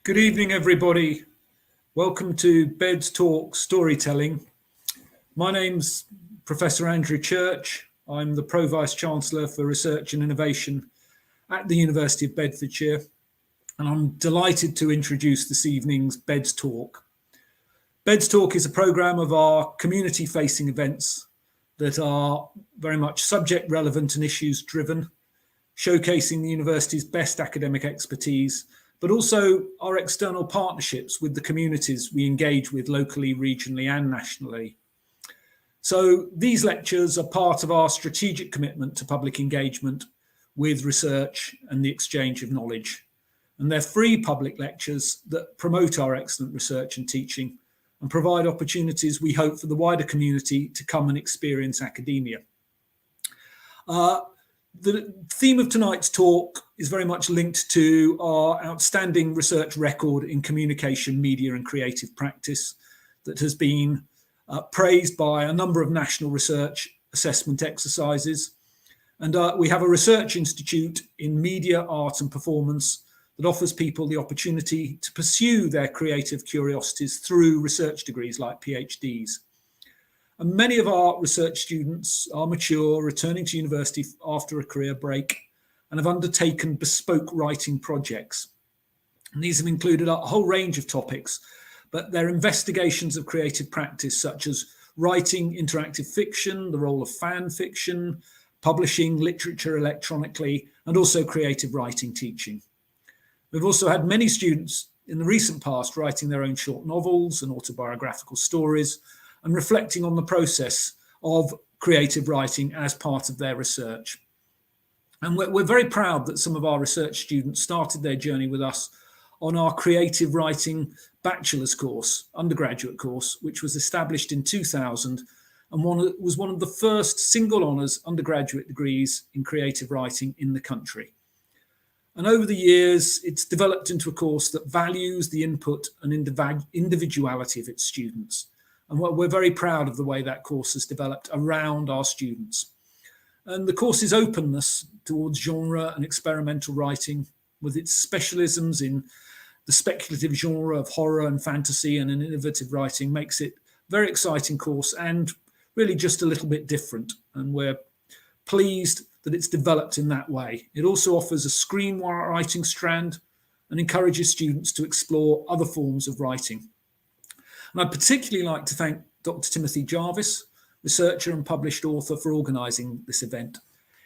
Good evening, everybody. Welcome to Bed's Talk Storytelling. My name's Professor Andrew Church. I'm the Pro Vice Chancellor for Research and Innovation at the University of Bedfordshire, and I'm delighted to introduce this evening's Bed's Talk. Bed's Talk is a programme of our community-facing events that are very much subject relevant and issues driven, showcasing the university's best academic expertise, but also our external partnerships with the communities we engage with locally, regionally and nationally. So these lectures are part of our strategic commitment to public engagement with research and the exchange of knowledge. And they're free public lectures that promote our excellent research and teaching and provide opportunities, we hope, for the wider community to come and experience academia. The theme of tonight's talk is very much linked to our outstanding research record in communication, media and creative practice that has been praised by a number of national research assessment exercises. And we have a research institute in media, art and performance that offers people the opportunity to pursue their creative curiosities through research degrees like PhDs. And many of our research students are mature, returning to university after a career break, and have undertaken bespoke writing projects. And these have included a whole range of topics, but they're investigations of creative practice such as writing interactive fiction, the role of fan fiction, publishing literature electronically, and also creative writing teaching. We've also had many students in the recent past writing their own short novels and autobiographical stories, and reflecting on the process of creative writing as part of their research. And we're very proud that some of our research students started their journey with us on our creative writing bachelor's course, undergraduate course, which was established in 2000 and was one of the first single honours undergraduate degrees in creative writing in the country. And over the years, it's developed into a course that values the input and individuality of its students. And we're very proud of the way that course has developed around our students. And the course's openness towards genre and experimental writing, with its specialisms in the speculative genre of horror and fantasy and an innovative writing, makes it a very exciting course and really just a little bit different. And we're pleased that it's developed in that way. It also offers a screenwriting strand and encourages students to explore other forms of writing. And I'd particularly like to thank Dr Tim Jarvis, researcher and published author, for organising this event.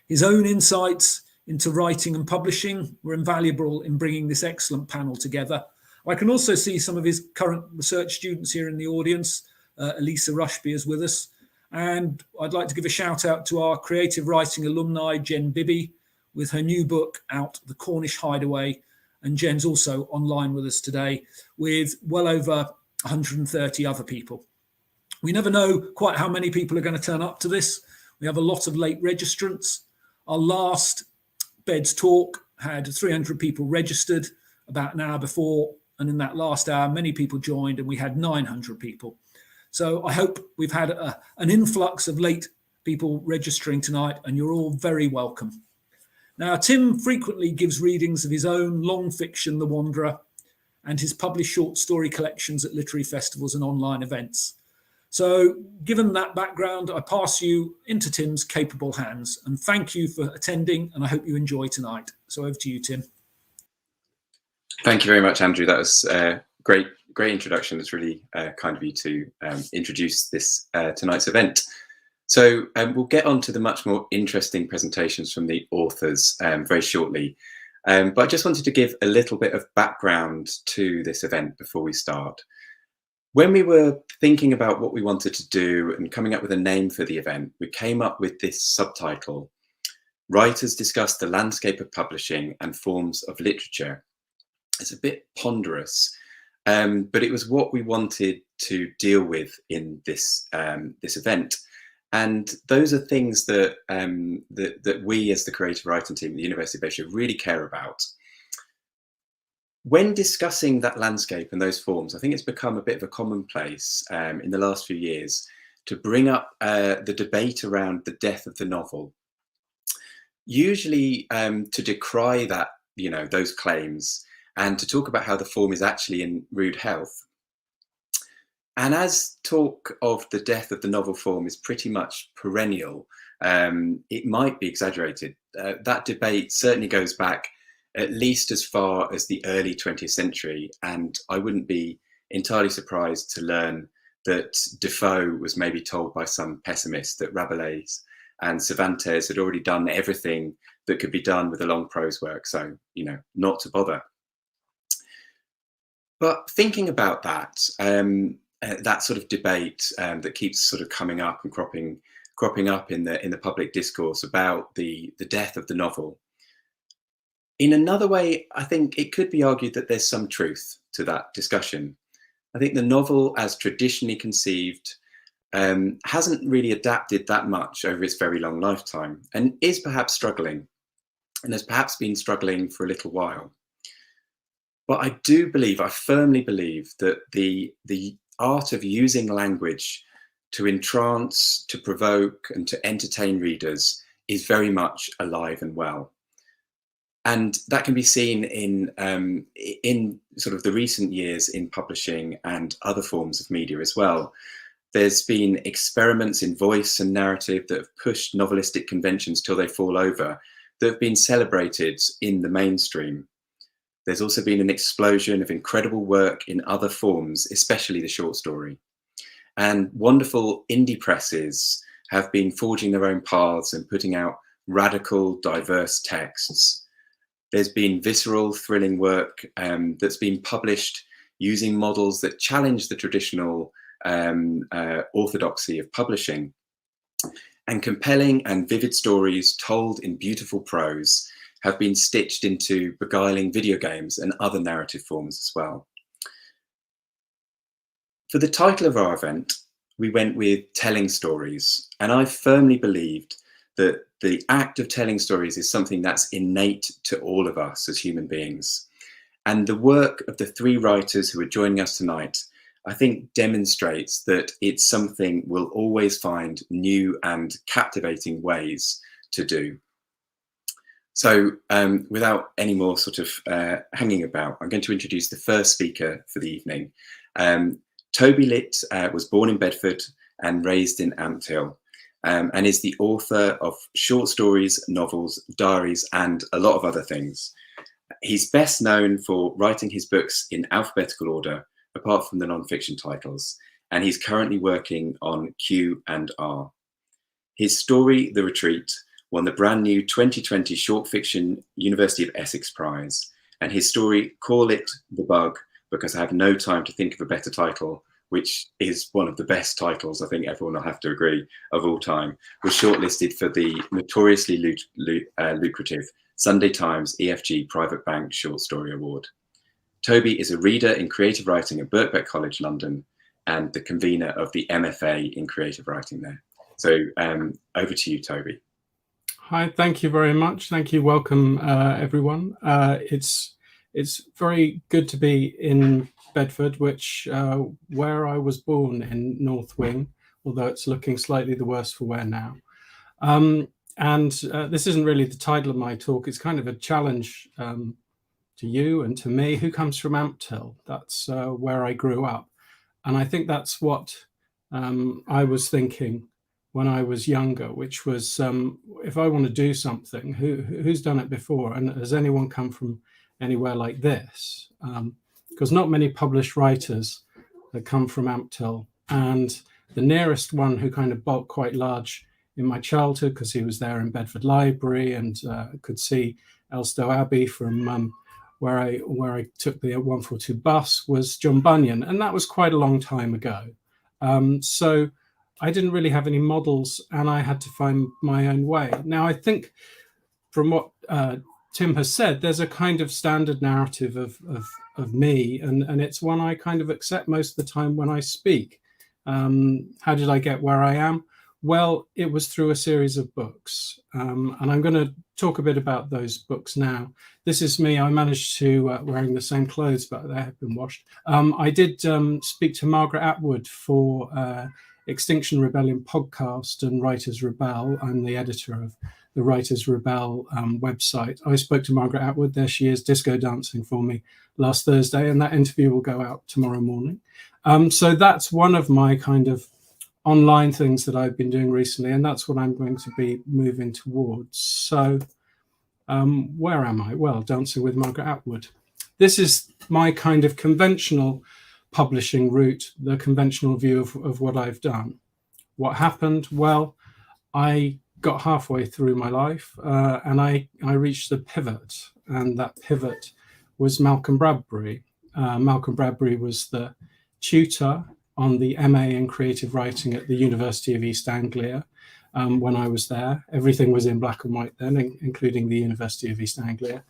His own insights into writing and publishing were invaluable in bringing this excellent panel together. I can also see some of his current research students here in the audience. Elisa Rushby is with us. And I'd like to give a shout out to our creative writing alumni, Jen Bibby, with her new book out, The Cornish Hideaway. And Jen's also online with us today with well over 130 other people. We never know quite how many people are going to turn up to this. We have a lot of late registrants. Our last Bed's Talk had 300 people registered about an hour before, and in that last hour many people joined and we had 900 people. So I hope we've had an influx of late people registering tonight, and you're all very welcome. Now, Tim frequently gives readings of his own long fiction, The Wanderer, and his published short story collections at literary festivals and online events. So given that background, I pass you into Tim's capable hands, and thank you for attending, and I hope you enjoy tonight. So over to you, Tim. Thank you very much, Andrew. That was a great introduction. It's really kind of you to introduce this tonight's event. So we'll get on to the much more interesting presentations from the authors very shortly. But I just wanted to give a little bit of background to this event before we start. When we were thinking about what we wanted to do and coming up with a name for the event, we came up with this subtitle: Writers Discuss the Landscape of Publishing and Forms of Literature. It's a bit ponderous, but it was what we wanted to deal with in this event. And those are things that that we as the creative writing team at the University of Bedfordshire really care about. When discussing that landscape and those forms, I think it's become a bit of a commonplace in the last few years to bring up the debate around the death of the novel, usually to decry that, those claims and to talk about how the form is actually in rude health. And as talk of the death of the novel form is pretty much perennial, it might be exaggerated. That debate certainly goes back at least as far as the early 20th century, and I wouldn't be entirely surprised to learn that Defoe was maybe told by some pessimist that Rabelais and Cervantes had already done everything that could be done with a long prose work, so, you know, not to bother. But thinking about that, that sort of debate that keeps sort of coming up and cropping up in the public discourse about the death of the novel, in another way, I think it could be argued that there's some truth to that discussion. I think the novel, as traditionally conceived, hasn't really adapted that much over its very long lifetime, and is perhaps struggling, and has perhaps been struggling for a little while. But I do believe, I firmly believe, that the art of using language to entrance, to provoke, and to entertain readers is very much alive and well. And that can be seen in sort of the recent years in publishing and other forms of media as well. There's been experiments in voice and narrative that have pushed novelistic conventions till they fall over, that have been celebrated in the mainstream. There's also been an explosion of incredible work in other forms, especially the short story. And wonderful indie presses have been forging their own paths and putting out radical, diverse texts. There's been visceral, thrilling work that's been published using models that challenge the traditional orthodoxy of publishing. And compelling and vivid stories told in beautiful prose have been stitched into beguiling video games and other narrative forms as well. For the title of our event, we went with telling stories, and I firmly believed that the act of telling stories is something that's innate to all of us as human beings. And the work of the three writers who are joining us tonight, I think, demonstrates that it's something we'll always find new and captivating ways to do. So without any more sort of hanging about, I'm going to introduce the first speaker for the evening. Toby Litt was born in Bedford and raised in Ampthill, and is the author of short stories, novels, diaries, and a lot of other things. He's best known for writing his books in alphabetical order, apart from the non-fiction titles, and he's currently working on Q and R. His story, The Retreat, won the brand new 2020 Short Fiction University of Essex Prize, and his story, Call It The Bug, Because I Have No Time to Think of a Better Title, which is one of the best titles, I think everyone will have to agree, of all time, was shortlisted for the notoriously lucrative Sunday Times EFG Private Bank Short Story Award. Toby is a reader in creative writing at Birkbeck College, London, and the convener of the MFA in creative writing there. So over to you, Toby. Hi, thank you very much. Thank you. Welcome, everyone. It's very good to be in Bedford, which where I was born in North Wing, although it's looking slightly the worse for wear now. This isn't really the title of my talk. It's kind of a challenge to you and to me, who comes from Ampthill. That's where I grew up. And I think that's what I was thinking when I was younger, which was, if I want to do something, who's done it before? And has anyone come from anywhere like this? Because not many published writers that come from Ampthill. And the nearest one who kind of bulked quite large in my childhood, because he was there in Bedford Library and could see Elstow Abbey from where I took the 142 bus, was John Bunyan. And that was quite a long time ago. So I didn't really have any models, and I had to find my own way. Now, I think from what Tim has said, there's a kind of standard narrative of me, and it's one I kind of accept most of the time when I speak. How did I get where I am? Well, it was through a series of books, and I'm going to talk a bit about those books now. This is me. I managed to, wearing the same clothes, but they have been washed. I did speak to Margaret Atwood for Extinction Rebellion podcast and Writers Rebel. I'm the editor of the Writers Rebel website. I spoke to Margaret Atwood, there she is, disco dancing for me last Thursday, and that interview will go out tomorrow morning. So that's one of my kind of online things that I've been doing recently, and that's what I'm going to be moving towards. So where am I? Well, Dancing with Margaret Atwood. This is my kind of conventional publishing route, the conventional view of what I've done. What happened? Well, I got halfway through my life and I reached the pivot, and that pivot was Malcolm Bradbury. Malcolm Bradbury was the tutor on the MA in creative writing at the University of East Anglia when I was there. Everything was in black and white then, including the University of East Anglia.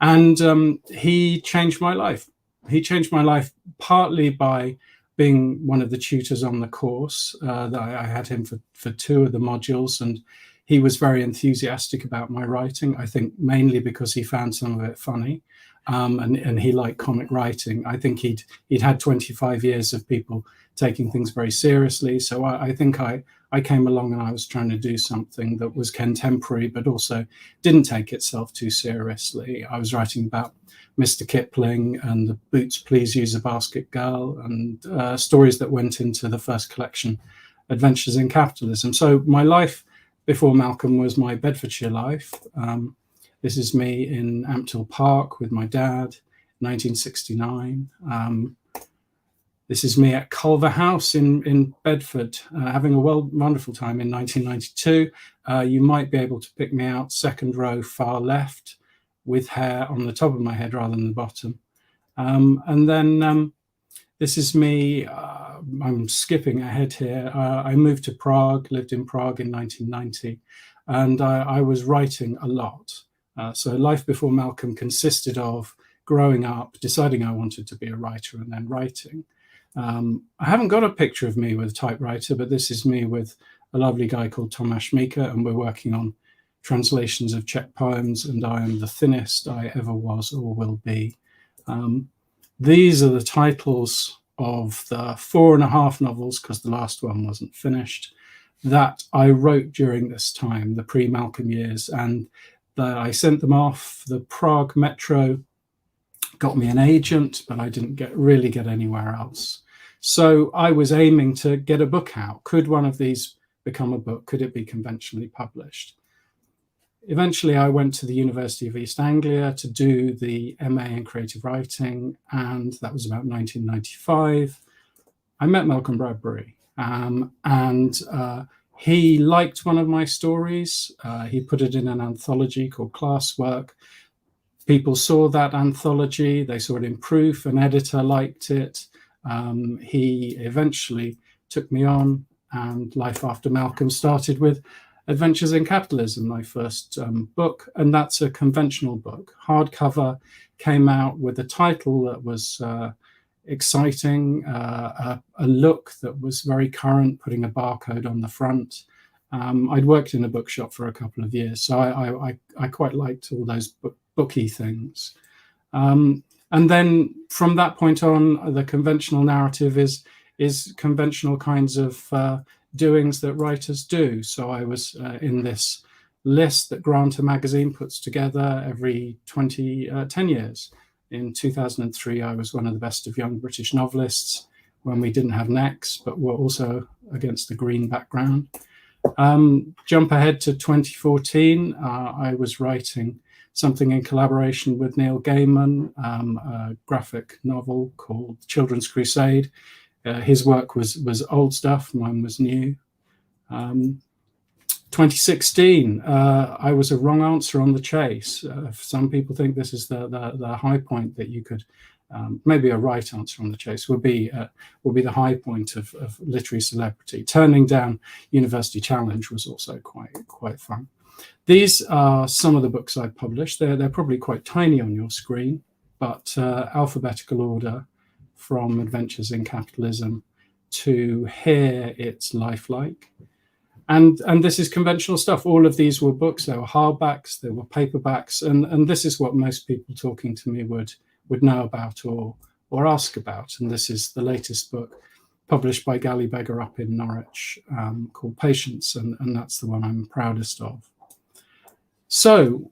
And he changed my life. He changed my life partly by being one of the tutors on the course. That I had him for 2 of the modules, and he was very enthusiastic about my writing, I think mainly because he found some of it funny. And he liked comic writing. I think he'd had 25 years of people taking things very seriously. So I think I came along and I was trying to do something that was contemporary, but also didn't take itself too seriously. I was writing about Mr. Kipling and the Boots Please Use a Basket Girl, and stories that went into the first collection, Adventures in Capitalism. So my life before Malcolm was my Bedfordshire life. This is me in Ampthill Park with my dad, 1969. This is me at Culver House in Bedford, having a wonderful time in 1992. You might be able to pick me out, second row, far left, with hair on the top of my head rather than the bottom. And then this is me, I'm skipping ahead here. I moved to Prague, lived in Prague in 1990, and I was writing a lot. So life before Malcolm consisted of growing up, deciding I wanted to be a writer, and then writing. I haven't got a picture of me with a typewriter, but this is me with a lovely guy called Tomasz Mika, and we're working on translations of Czech poems, and I am the thinnest I ever was or will be. These are the titles of the 4.5 novels, because the last one wasn't finished, that I wrote during this time, the pre-Malcolm years, and I sent them off. The Prague Metro got me an agent, but I didn't really get anywhere else. So I was aiming to get a book out. Could one of these become a book? Could it be conventionally published? Eventually, I went to the University of East Anglia to do the MA in creative writing, and that was about 1995. I met Malcolm Bradbury, and he liked one of my stories. He put it in an anthology called Classwork. People saw that anthology, they saw it in proof, an editor liked it. He eventually took me on, and life after Malcolm started with Adventures in Capitalism, my first book, and that's a conventional book. Hardcover, came out with a title that was exciting, a look that was very current, putting a barcode on the front. I'd worked in a bookshop for a couple of years, so I quite liked all those booky things. And then from that point on, the conventional narrative is conventional kinds of doings that writers do. So I was in this list that Granta magazine puts together every 10 years. In 2003, I was one of the best of young British novelists when we didn't have necks, but were also against the green background. Jump ahead to 2014, I was writing something in collaboration with Neil Gaiman, a graphic novel called Children's Crusade. His work was old stuff, mine was new. 2016, I was a wrong answer on The Chase. Some people think this is the high point that you could, maybe a right answer on The Chase would be the high point of literary celebrity. Turning down University Challenge was also quite fun. These are some of the books I've published. They're probably quite tiny on your screen, but alphabetical order from Adventures in Capitalism to Here It's Lifelike. And this is conventional stuff. All of these were books. They were hardbacks, they were paperbacks, and this is what most people talking to me would know about or ask about. And this is the latest book published by Galley Beggar up in Norwich, called Patience, and that's the one I'm proudest of. So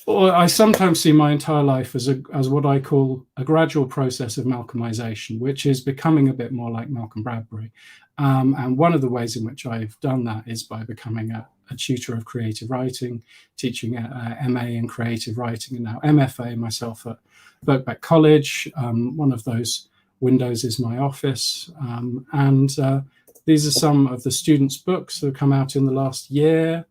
I sometimes see my entire life as what I call a gradual process of Malcolmization, which is becoming a bit more like Malcolm Bradbury. And one of the ways in which I've done that is by becoming a tutor of creative writing, teaching MA in creative writing, and now MFA myself at Birkbeck College. One of those windows is my office. These are some of the students' books that have come out in the last year.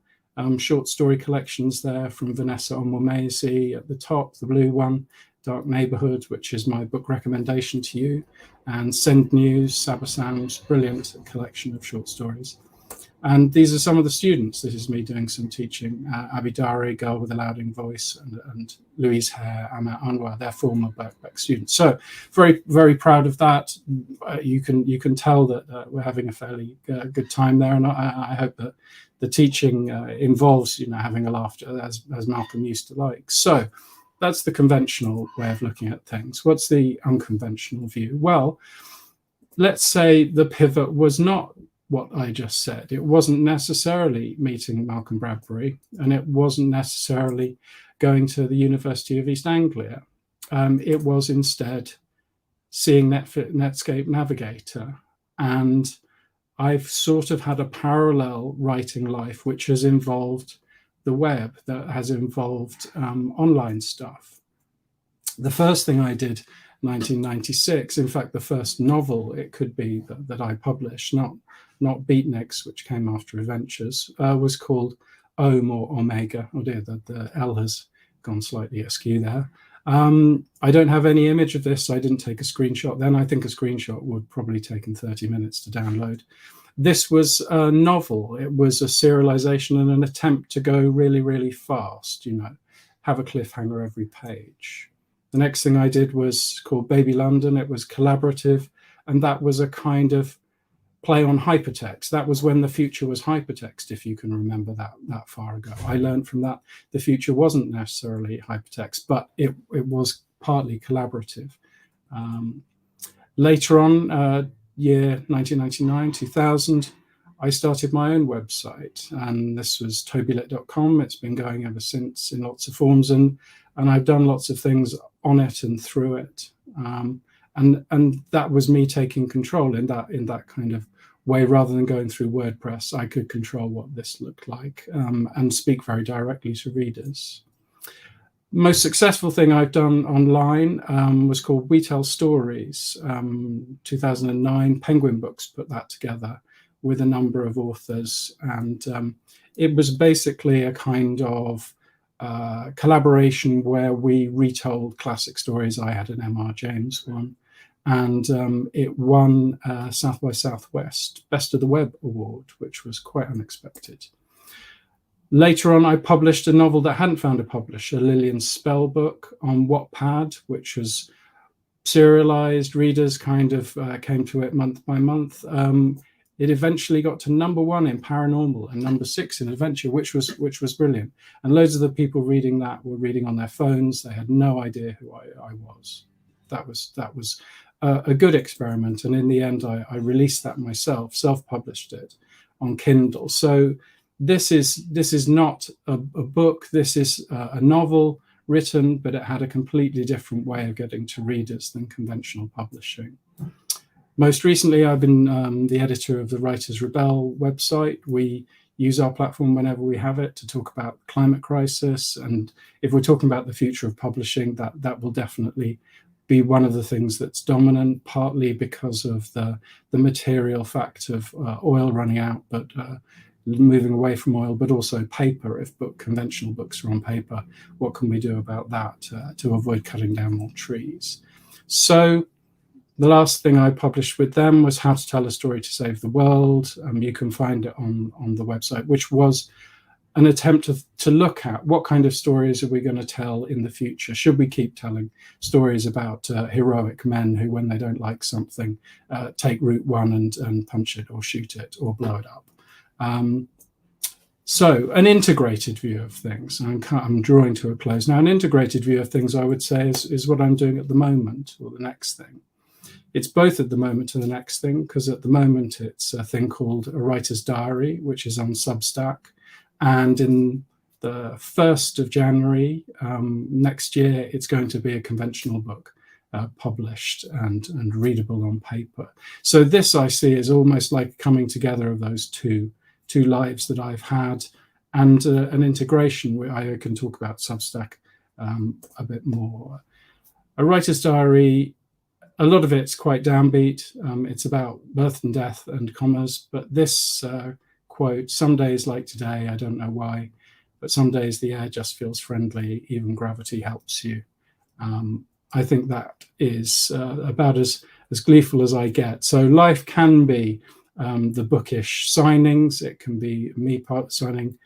Short story collections there from Vanessa Onwumezi at the top, the blue one, Dark Neighborhood, which is my book recommendation to you, and Send News, Sabasam's brilliant collection of short stories. And these are some of the students. This is me doing some teaching. Abidari, Girl with a Louding Voice, and Louise Hare, Amma Anwar, they're former Birkbeck students. So very, very proud of that. You can tell that we're having a fairly good time there, and I hope that the teaching involves, having a laugh, as Malcolm used to like. So that's the conventional way of looking at things. What's the unconventional view? Well, let's say the pivot was not what I just said. It wasn't necessarily meeting Malcolm Bradbury, and it wasn't necessarily going to the University of East Anglia. It was instead seeing Netscape Navigator. And I've sort of had a parallel writing life, which has involved the web, that has involved online stuff. The first thing I did, 1996, in fact, the first novel it could be that I published, not Beatniks, which came after Adventures, was called Ohm or Omega. Oh dear, the L has gone slightly askew there. I don't have any image of this, so I didn't take a screenshot. Then I think a screenshot would probably taken 30 minutes to download. This was a novel. It was a serialization and an attempt to go really, really fast, have a cliffhanger every page. The next thing I did was called Baby London. It was collaborative, and that was a kind of play on hypertext. That was when the future was hypertext, if you can remember that far ago. I learned from that the future wasn't necessarily hypertext, but it was partly collaborative. Later on, year 1999, 2000, I started my own website, and this was tobylit.com. It's been going ever since in lots of forms, and I've done lots of things on it and through it. And that was me taking control in that kind of way. Rather than going through WordPress, I could control what this looked like and speak very directly to readers. Most successful thing I've done online was called We Tell Stories. 2009, Penguin Books put that together with a number of authors, and it was basically a kind of collaboration where we retold classic stories. I had an M.R. James one, and it won South by Southwest Best of the Web Award, which was quite unexpected. Later on, I published a novel that hadn't found a publisher, Lillian's Spell book, on Wattpad, which was serialized. Readers kind of came to it month by month. It eventually got to #1 in Paranormal and #6 in Adventure, which was brilliant. And loads of the people reading that were reading on their phones. They had no idea who I was. That was a good experiment. And in the end, I released that myself, self-published it on Kindle. So this is not a book. This is a novel written, but it had a completely different way of getting to readers than conventional publishing. Most recently, I've been the editor of the Writers Rebel website. We use our platform whenever we have it to talk about climate crisis. And if we're talking about the future of publishing, that will definitely be one of the things that's dominant, partly because of the material fact of oil running out, but moving away from oil, but also paper. If conventional books are on paper, what can we do about that to avoid cutting down more trees? So the last thing I published with them was How to Tell a Story to Save the World. You can find it on the website, which was an attempt to look at what kind of stories are we going to tell in the future. Should we keep telling stories about heroic men who, when they don't like something, take Route 1 and punch it or shoot it or blow it up? So an integrated view of things. I'm drawing to a close now. An integrated view of things, I would say, is what I'm doing at the moment, or the next thing. It's both at the moment and the next thing, because at the moment it's a thing called A Writer's Diary, which is on Substack. And in the 1st of January next year, it's going to be a conventional book, published and readable on paper. So this I see is almost like coming together of those two lives that I've had, and an integration where I can talk about Substack a bit more. A writer's diary, a lot of it's quite downbeat. It's about birth and death and commas, but this quote, "Some days like today, I don't know why, but some days the air just feels friendly, even gravity helps you." I think that is about as gleeful as I get. So life can be the bookish signings. It can be me signing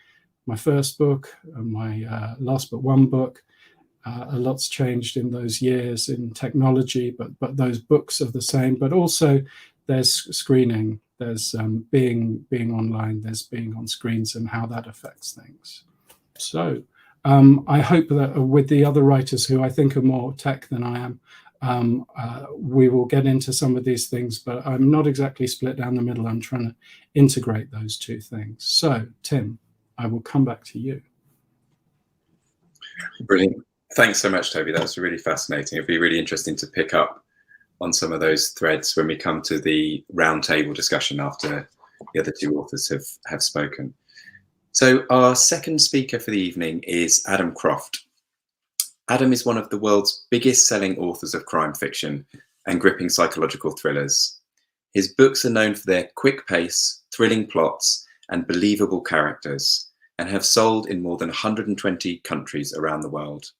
my first book, my last but one book. A lot's changed in those years in technology, but those books are the same. But also there's screening, there's being online, there's being on screens and how that affects things. So I hope that with the other writers who I think are more tech than I am, we will get into some of these things, but I'm not exactly split down the middle. I'm trying to integrate those two things. So Tim, I will come back to you. Brilliant. Thanks so much, Toby. That was really fascinating. It'll be really interesting to pick up on some of those threads when we come to the roundtable discussion after the other two authors have spoken. So our second speaker for the evening is Adam Croft. Adam is one of the world's biggest selling authors of crime fiction and gripping psychological thrillers. His books are known for their quick pace, thrilling plots, and believable characters, and have sold in more than 120 countries around the world.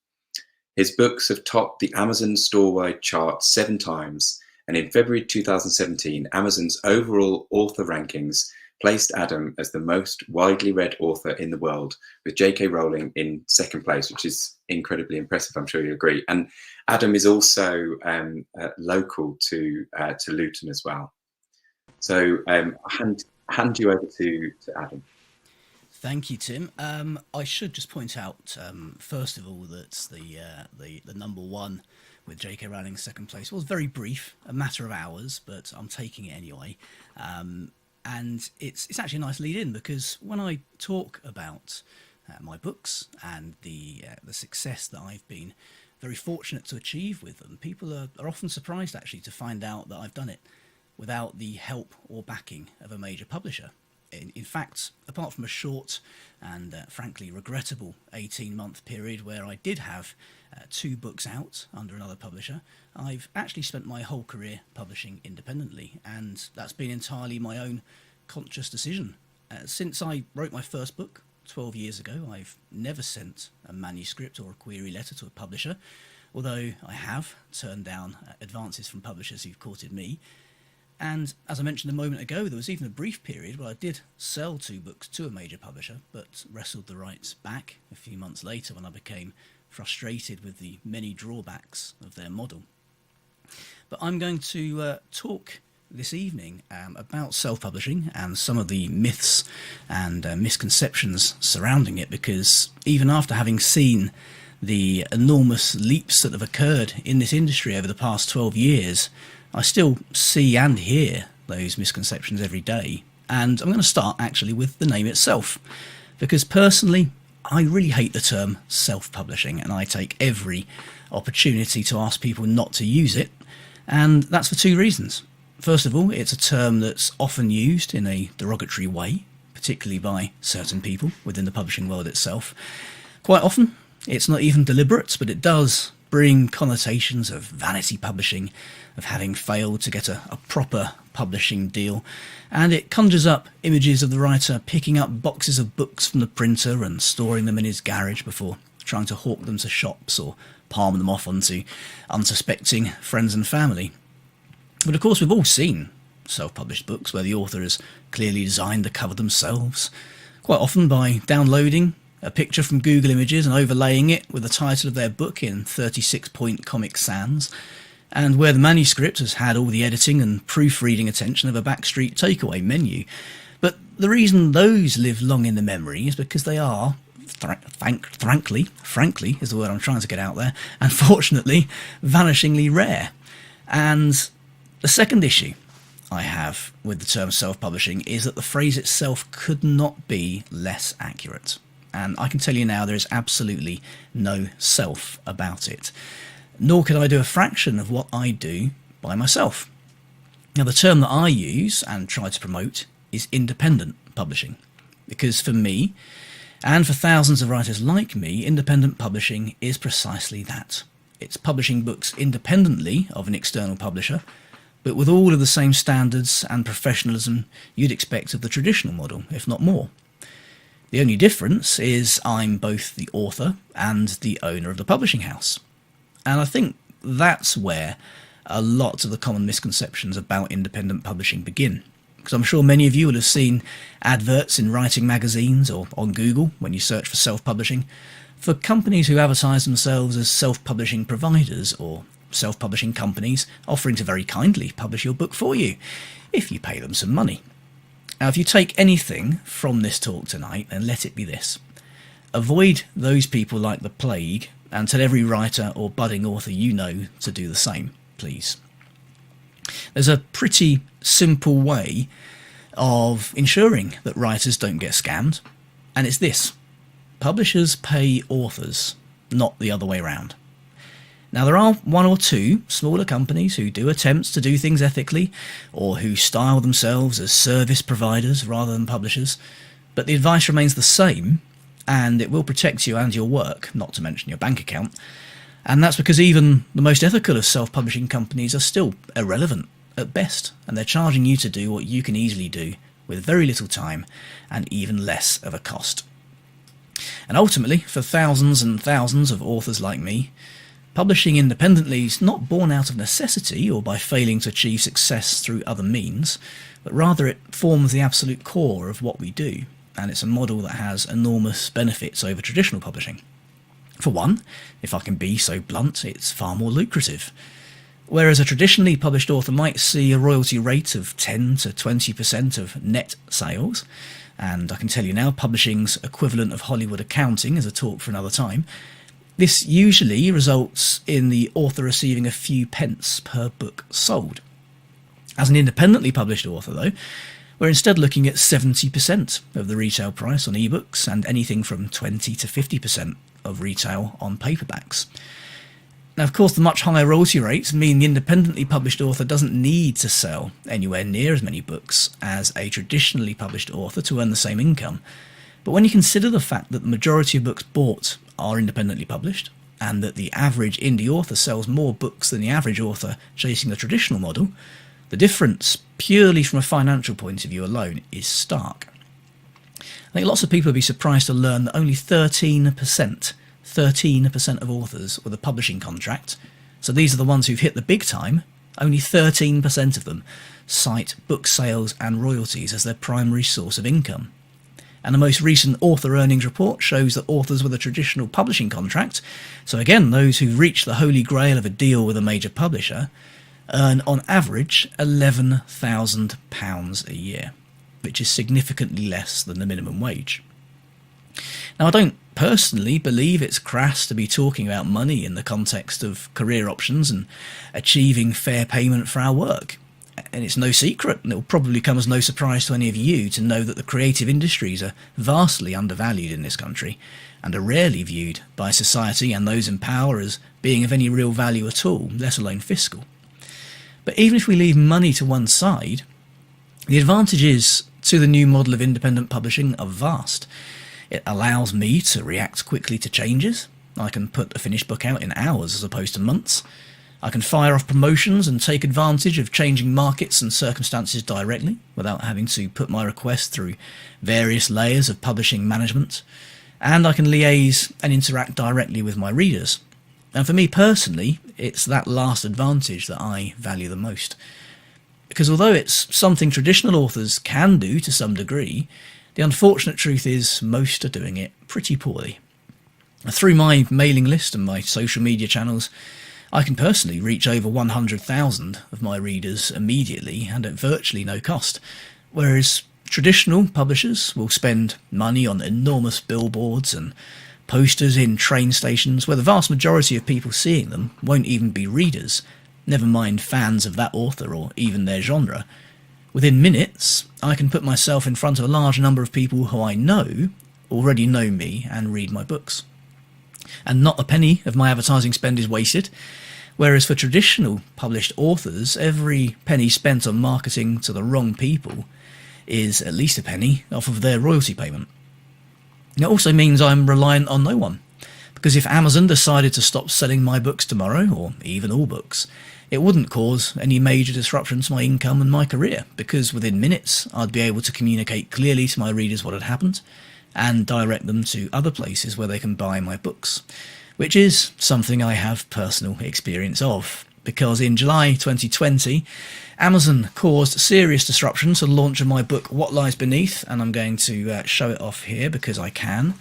His books have topped the Amazon store-wide chart 7 times, and in February 2017, Amazon's overall author rankings placed Adam as the most widely read author in the world, with J.K. Rowling in 2nd place, which is incredibly impressive, I'm sure you agree. And Adam is also local to Luton as well. So hand you over to Adam. Thank you, Tim. I should just point out, first of all, that the number 1 with J.K. Rowling 2nd place was very brief, a matter of hours, but I'm taking it anyway. And it's actually a nice lead in, because when I talk about my books and the success that I've been very fortunate to achieve with them, people are often surprised actually to find out that I've done it without the help or backing of a major publisher. In fact, apart from a short and frankly regrettable 18-month period where I did have 2 books out under another publisher, I've actually spent my whole career publishing independently, and that's been entirely my own conscious decision. Since I wrote my first book 12 years ago, I've never sent a manuscript or a query letter to a publisher, although I have turned down advances from publishers who've courted me. And as I mentioned a moment ago, there was even a brief period where I did sell 2 books to a major publisher, but wrestled the rights back a few months later when I became frustrated with the many drawbacks of their model. But I'm going to talk this evening about self-publishing and some of the myths and misconceptions surrounding it, because even after having seen the enormous leaps that have occurred in this industry over the past 12 years, I still see and hear those misconceptions every day. And I'm going to start actually with the name itself, because personally I really hate the term self-publishing, and I take every opportunity to ask people not to use it, and that's for 2 reasons. First of all, it's a term that's often used in a derogatory way, particularly by certain people within the publishing world itself. Quite often it's not even deliberate, but it does bring connotations of vanity publishing, of having failed to get a proper publishing deal, and it conjures up images of the writer picking up boxes of books from the printer and storing them in his garage before trying to hawk them to shops or palm them off onto unsuspecting friends and family. But of course, we've all seen self-published books where the author has clearly designed the cover themselves, quite often by downloading a picture from Google Images and overlaying it with the title of their book in 36-point Comic Sans, and where the manuscript has had all the editing and proofreading attention of a backstreet takeaway menu. But the reason those live long in the memory is because they are, frankly is the word I'm trying to get out there, unfortunately, vanishingly rare. And the second issue I have with the term self-publishing is that the phrase itself could not be less accurate. and I can tell you now there is absolutely no self about it. Nor can I do a fraction of what I do by myself. Now, the term that I use and try to promote is independent publishing, because for me, and for thousands of writers like me, independent publishing is precisely that. It's publishing books independently of an external publisher, but with all of the same standards and professionalism you'd expect of the traditional model, if not more. The only difference is I'm both the author and the owner of the publishing house. And I think that's where a lot of the common misconceptions about independent publishing begin. Because I'm sure many of you will have seen adverts in writing magazines or on Google when you search for self-publishing for companies who advertise themselves as self-publishing providers or self-publishing companies offering to very kindly publish your book for you if you pay them some money. Now, if you take anything from this talk tonight, then let it be this. Avoid those people like the plague and tell every writer or budding author you know to do the same, please. There's a pretty simple way of ensuring that writers don't get scammed, and it's this. Publishers pay authors, not the other way around. Now, there are one or two smaller companies who do attempts to do things ethically, or who style themselves as service providers rather than publishers, but the advice remains the same, and it will protect you and your work, not to mention your bank account. And that's because even the most ethical of self-publishing companies are still irrelevant at best, and they're charging you to do what you can easily do with very little time and even less of a cost. And ultimately, for thousands and thousands of authors like me, publishing independently is not born out of necessity or by failing to achieve success through other means, but rather it forms the absolute core of what we do, and it's a model that has enormous benefits over traditional publishing. For one, if I can be so blunt, it's far more lucrative. Whereas a traditionally published author might see a royalty rate of 10 to 20% of net sales, and I can tell you now, publishing's equivalent of Hollywood accounting is a talk for another time, this usually results in the author receiving a few pence per book sold. As an independently published author, though, we're instead looking at 70% of the retail price on ebooks and anything from 20 to 50% of retail on paperbacks. Now, of course, the much higher royalty rates mean the independently published author doesn't need to sell anywhere near as many books as a traditionally published author to earn the same income. But when you consider the fact that the majority of books bought are independently published, and that the average indie author sells more books than the average author chasing the traditional model, the difference, purely from a financial point of view alone, is stark. I think lots of people will be surprised to learn that only 13% of authors with a publishing contract, so these are the ones who've hit the big time, only 13% of them cite book sales and royalties as their primary source of income. And the most recent author earnings report shows that authors with a traditional publishing contract, so again those who've reached the holy grail of a deal with a major publisher, earn on average £11,000 a year, which is significantly less than the minimum wage. Now, I don't personally believe it's crass to be talking about money in the context of career options and achieving fair payment for our work. And it's no secret, and it will probably come as no surprise to any of you to know that the creative industries are vastly undervalued in this country and are rarely viewed by society and those in power as being of any real value at all, let alone fiscal. But even if we leave money to one side, the advantages to the new model of independent publishing are vast. It allows me to react quickly to changes. I can put a finished book out in hours as opposed to months. I can fire off promotions and take advantage of changing markets and circumstances directly without having to put my request through various layers of publishing management. And I can liaise and interact directly with my readers. And for me personally, it's that last advantage that I value the most. Because although it's something traditional authors can do to some degree, the unfortunate truth is most are doing it pretty poorly. Through my mailing list and my social media channels, I can personally reach over 100,000 of my readers immediately and at virtually no cost, whereas traditional publishers will spend money on enormous billboards and posters in train stations where the vast majority of people seeing them won't even be readers, never mind fans of that author or even their genre. Within minutes, I can put myself in front of a large number of people who I know already know me and read my books. And not a penny of my advertising spend is wasted, whereas for traditional published authors, every penny spent on marketing to the wrong people is at least a penny off of their royalty payment. It also means I'm reliant on no one, because if Amazon decided to stop selling my books tomorrow, or even all books, it wouldn't cause any major disruption to my income and my career, because within minutes I'd be able to communicate clearly to my readers what had happened and direct them to other places where they can buy my books, which is something I have personal experience of, because in July 2020 Amazon caused serious disruption to the launch of my book What Lies Beneath, and I'm going to show it off here because I can.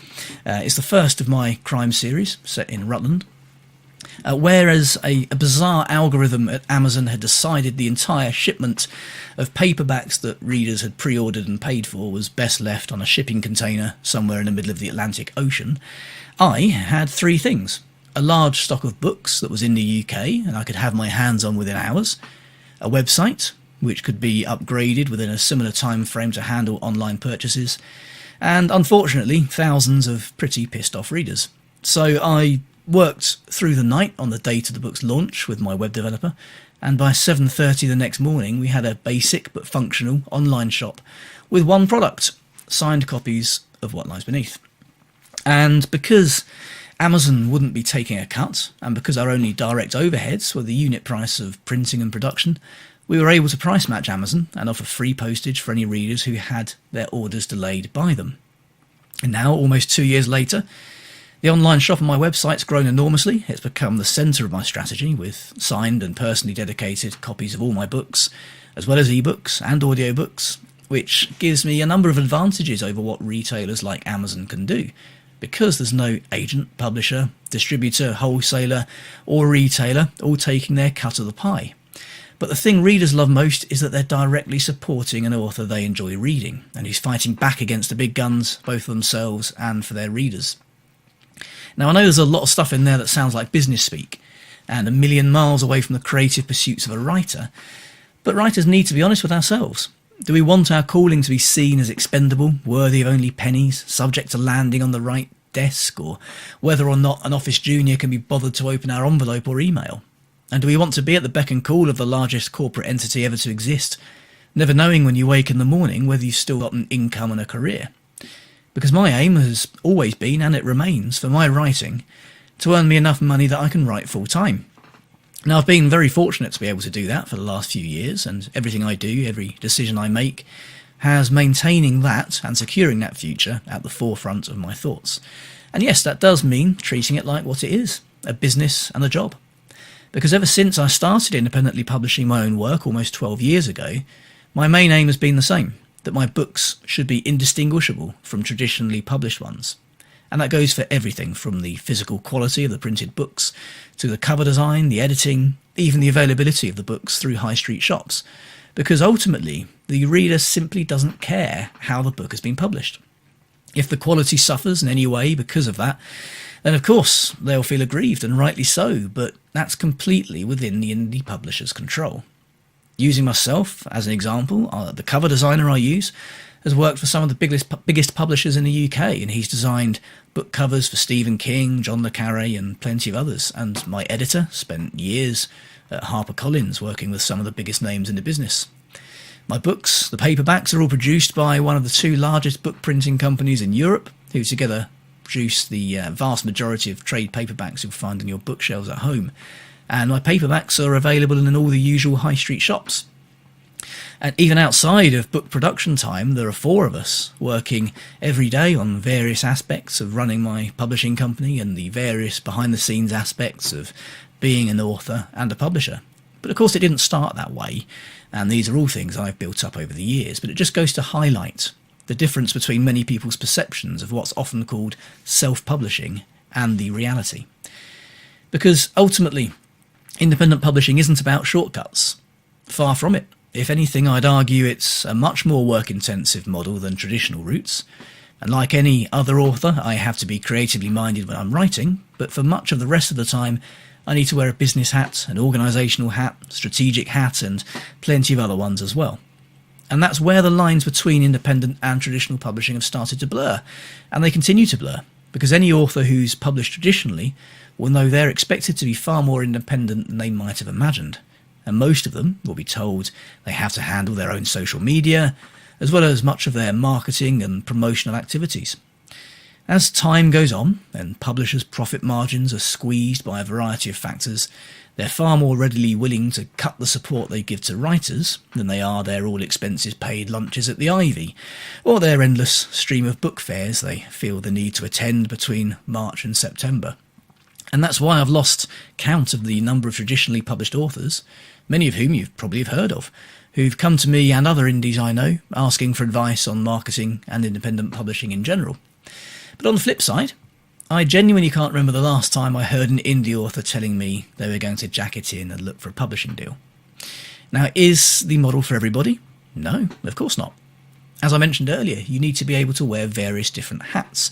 It's the first of my crime series set in Rutland. Whereas a bizarre algorithm at Amazon had decided the entire shipment of paperbacks that readers had pre-ordered and paid for was best left on a shipping container somewhere in the middle of the Atlantic Ocean, I had three things: a large stock of books that was in the UK and I could have my hands on within hours, a website which could be upgraded within a similar time frame to handle online purchases, and unfortunately thousands of pretty pissed off readers. So I worked through the night on the date of the book's launch with my web developer, and by 7:30 the next morning we had a basic but functional online shop with one product: signed copies of What Lies Beneath. And because Amazon wouldn't be taking a cut, and because our only direct overheads were the unit price of printing and production, we were able to price match Amazon and offer free postage for any readers who had their orders delayed by them. And now, almost 2 years later, the online shop on my website's grown enormously. It's become the centre of my strategy, with signed and personally dedicated copies of all my books, as well as ebooks and audiobooks, which gives me a number of advantages over what retailers like Amazon can do, because there's no agent, publisher, distributor, wholesaler or retailer all taking their cut of the pie. But the thing readers love most is that they're directly supporting an author they enjoy reading, and who's fighting back against the big guns, both for themselves and for their readers. Now, I know there's a lot of stuff in there that sounds like business speak, and a million miles away from the creative pursuits of a writer, but writers need to be honest with ourselves. Do we want our calling to be seen as expendable, worthy of only pennies, subject to landing on the right desk, or whether or not an office junior can be bothered to open our envelope or email? And do we want to be at the beck and call of the largest corporate entity ever to exist, never knowing when you wake in the morning whether you've still got an income and a career? Because my aim has always been, and it remains, for my writing to earn me enough money that I can write full time. Now, I've been very fortunate to be able to do that for the last few years, and everything I do, every decision I make, has maintaining that and securing that future at the forefront of my thoughts. And yes, that does mean treating it like what it is, a business and a job. Because ever since I started independently publishing my own work almost 12 years ago, my main aim has been the same: that my books should be indistinguishable from traditionally published ones. And that goes for everything from the physical quality of the printed books to the cover design, the editing, even the availability of the books through high street shops. Because ultimately, the reader simply doesn't care how the book has been published. If the quality suffers in any way because of that, then of course they'll feel aggrieved, and rightly so, but that's completely within the indie publisher's control. Using myself as an example, the cover designer I use has worked for some of the biggest publishers in the UK, and he's designed book covers for Stephen King, John le Carré and plenty of others. And my editor spent years at HarperCollins working with some of the biggest names in the business. My books, the paperbacks, are all produced by one of the two largest book printing companies in Europe, who together produce the vast majority of trade paperbacks you'll find on your bookshelves at home. And my paperbacks are available in all the usual high street shops. And even outside of book production time, there are 4 of us working every day on various aspects of running my publishing company and the various behind-the-scenes aspects of being an author and a publisher. But of course it didn't start that way, and these are all things I've built up over the years, but it just goes to highlight the difference between many people's perceptions of what's often called self-publishing and the reality. Because ultimately, independent publishing isn't about shortcuts. Far from it. If anything, I'd argue it's a much more work-intensive model than traditional routes. And like any other author, I have to be creatively minded when I'm writing, but for much of the rest of the time, I need to wear a business hat, an organisational hat, strategic hat, and plenty of other ones as well. And that's where the lines between independent and traditional publishing have started to blur. And they continue to blur, because any author who's published traditionally will know they're expected to be far more independent than they might have imagined. And most of them will be told they have to handle their own social media, as well as much of their marketing and promotional activities. As time goes on and publishers' profit margins are squeezed by a variety of factors, they're far more readily willing to cut the support they give to writers than they are their all-expenses paid lunches at the Ivy, or their endless stream of book fairs they feel the need to attend between March and September. And that's why I've lost count of the number of traditionally published authors, many of whom you've probably heard of, who've come to me and other indies I know asking for advice on marketing and independent publishing in general. But on the flip side, I genuinely can't remember the last time I heard an indie author telling me they were going to jack it in and look for a publishing deal. Now, is the model for everybody? No, of course not. As I mentioned earlier, you need to be able to wear various different hats.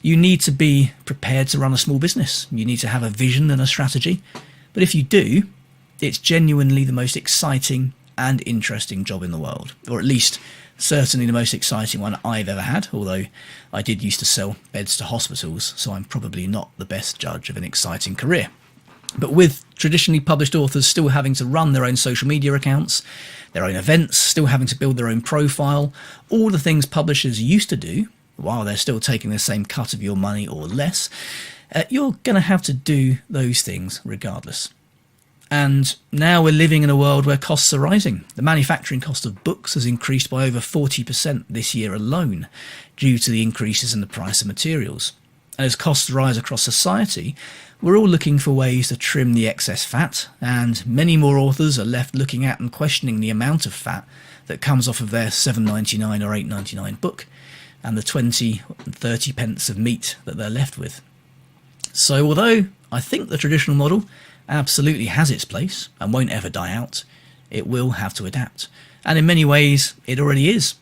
You need to be prepared to run a small business. You need to have a vision and a strategy. But if you do, it's genuinely the most exciting and interesting job in the world, or at least certainly the most exciting one I've ever had, although I did used to sell beds to hospitals, so I'm probably not the best judge of an exciting career. But with traditionally published authors still having to run their own social media accounts, their own events, still having to build their own profile, all the things publishers used to do, while they're still taking the same cut of your money or less, you're going to have to do those things regardless. And now we're living in a world where costs are rising. The manufacturing cost of books has increased by over 40% this year alone, due to the increases in the price of materials. And as costs rise across society, we're all looking for ways to trim the excess fat, and many more authors are left looking at and questioning the amount of fat that comes off of their $7.99 or $8.99 book, and the 20 and 30 pence of meat that they're left with. So although I think the traditional model absolutely has its place and won't ever die out, it will have to adapt. And in many ways, it already is.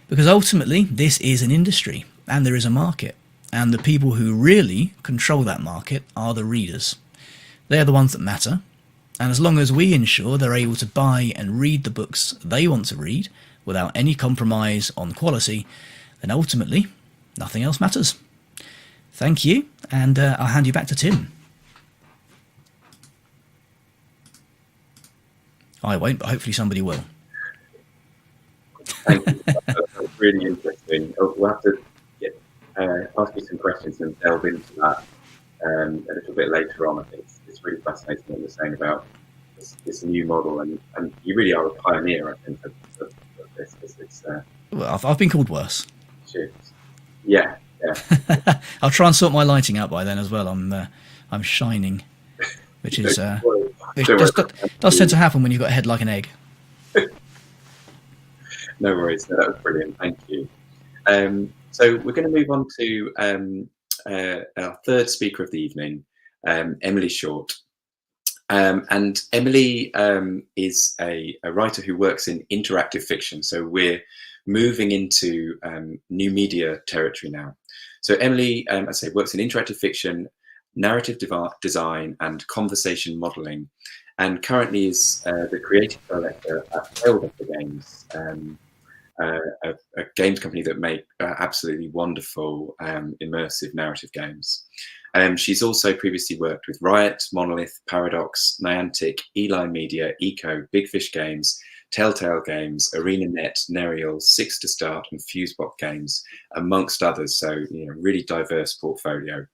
Because ultimately, this is an industry and there is a market. And the people who really control that market are the readers. They're the ones that matter. And as long as we ensure they're able to buy and read the books they want to read without any compromise on quality, then ultimately, nothing else matters. Thank you, and I'll hand you back to Tim. I won't, but hopefully somebody will. Thank you. That's really interesting. We'll have to ask you some questions and delve into that a little bit later on. I think it's really fascinating what you're saying about this new model, and you really are a pioneer, I think, of this. Well, I've been called worse. Shit. Yeah. I'll try and sort my lighting out by then as well. I'm shining, which is does tend to happen when you've got a head like an egg. No worries. No, that was brilliant. Thank you. So we're going to move on to our third speaker of the evening, Emily Short. And Emily is a writer who works in interactive fiction. So we're moving into new media territory now. So Emily, as I say, works in interactive fiction, narrative design, and conversation modelling, and currently is the creative director at Failbetter Games, a games company that make absolutely wonderful immersive narrative games. She's also previously worked with Riot, Monolith, Paradox, Niantic, Eli Media, Eco, Big Fish Games, Telltale Games, ArenaNet, Nerial, Six to Start, and Fusebot Games, amongst others. So, really diverse portfolio.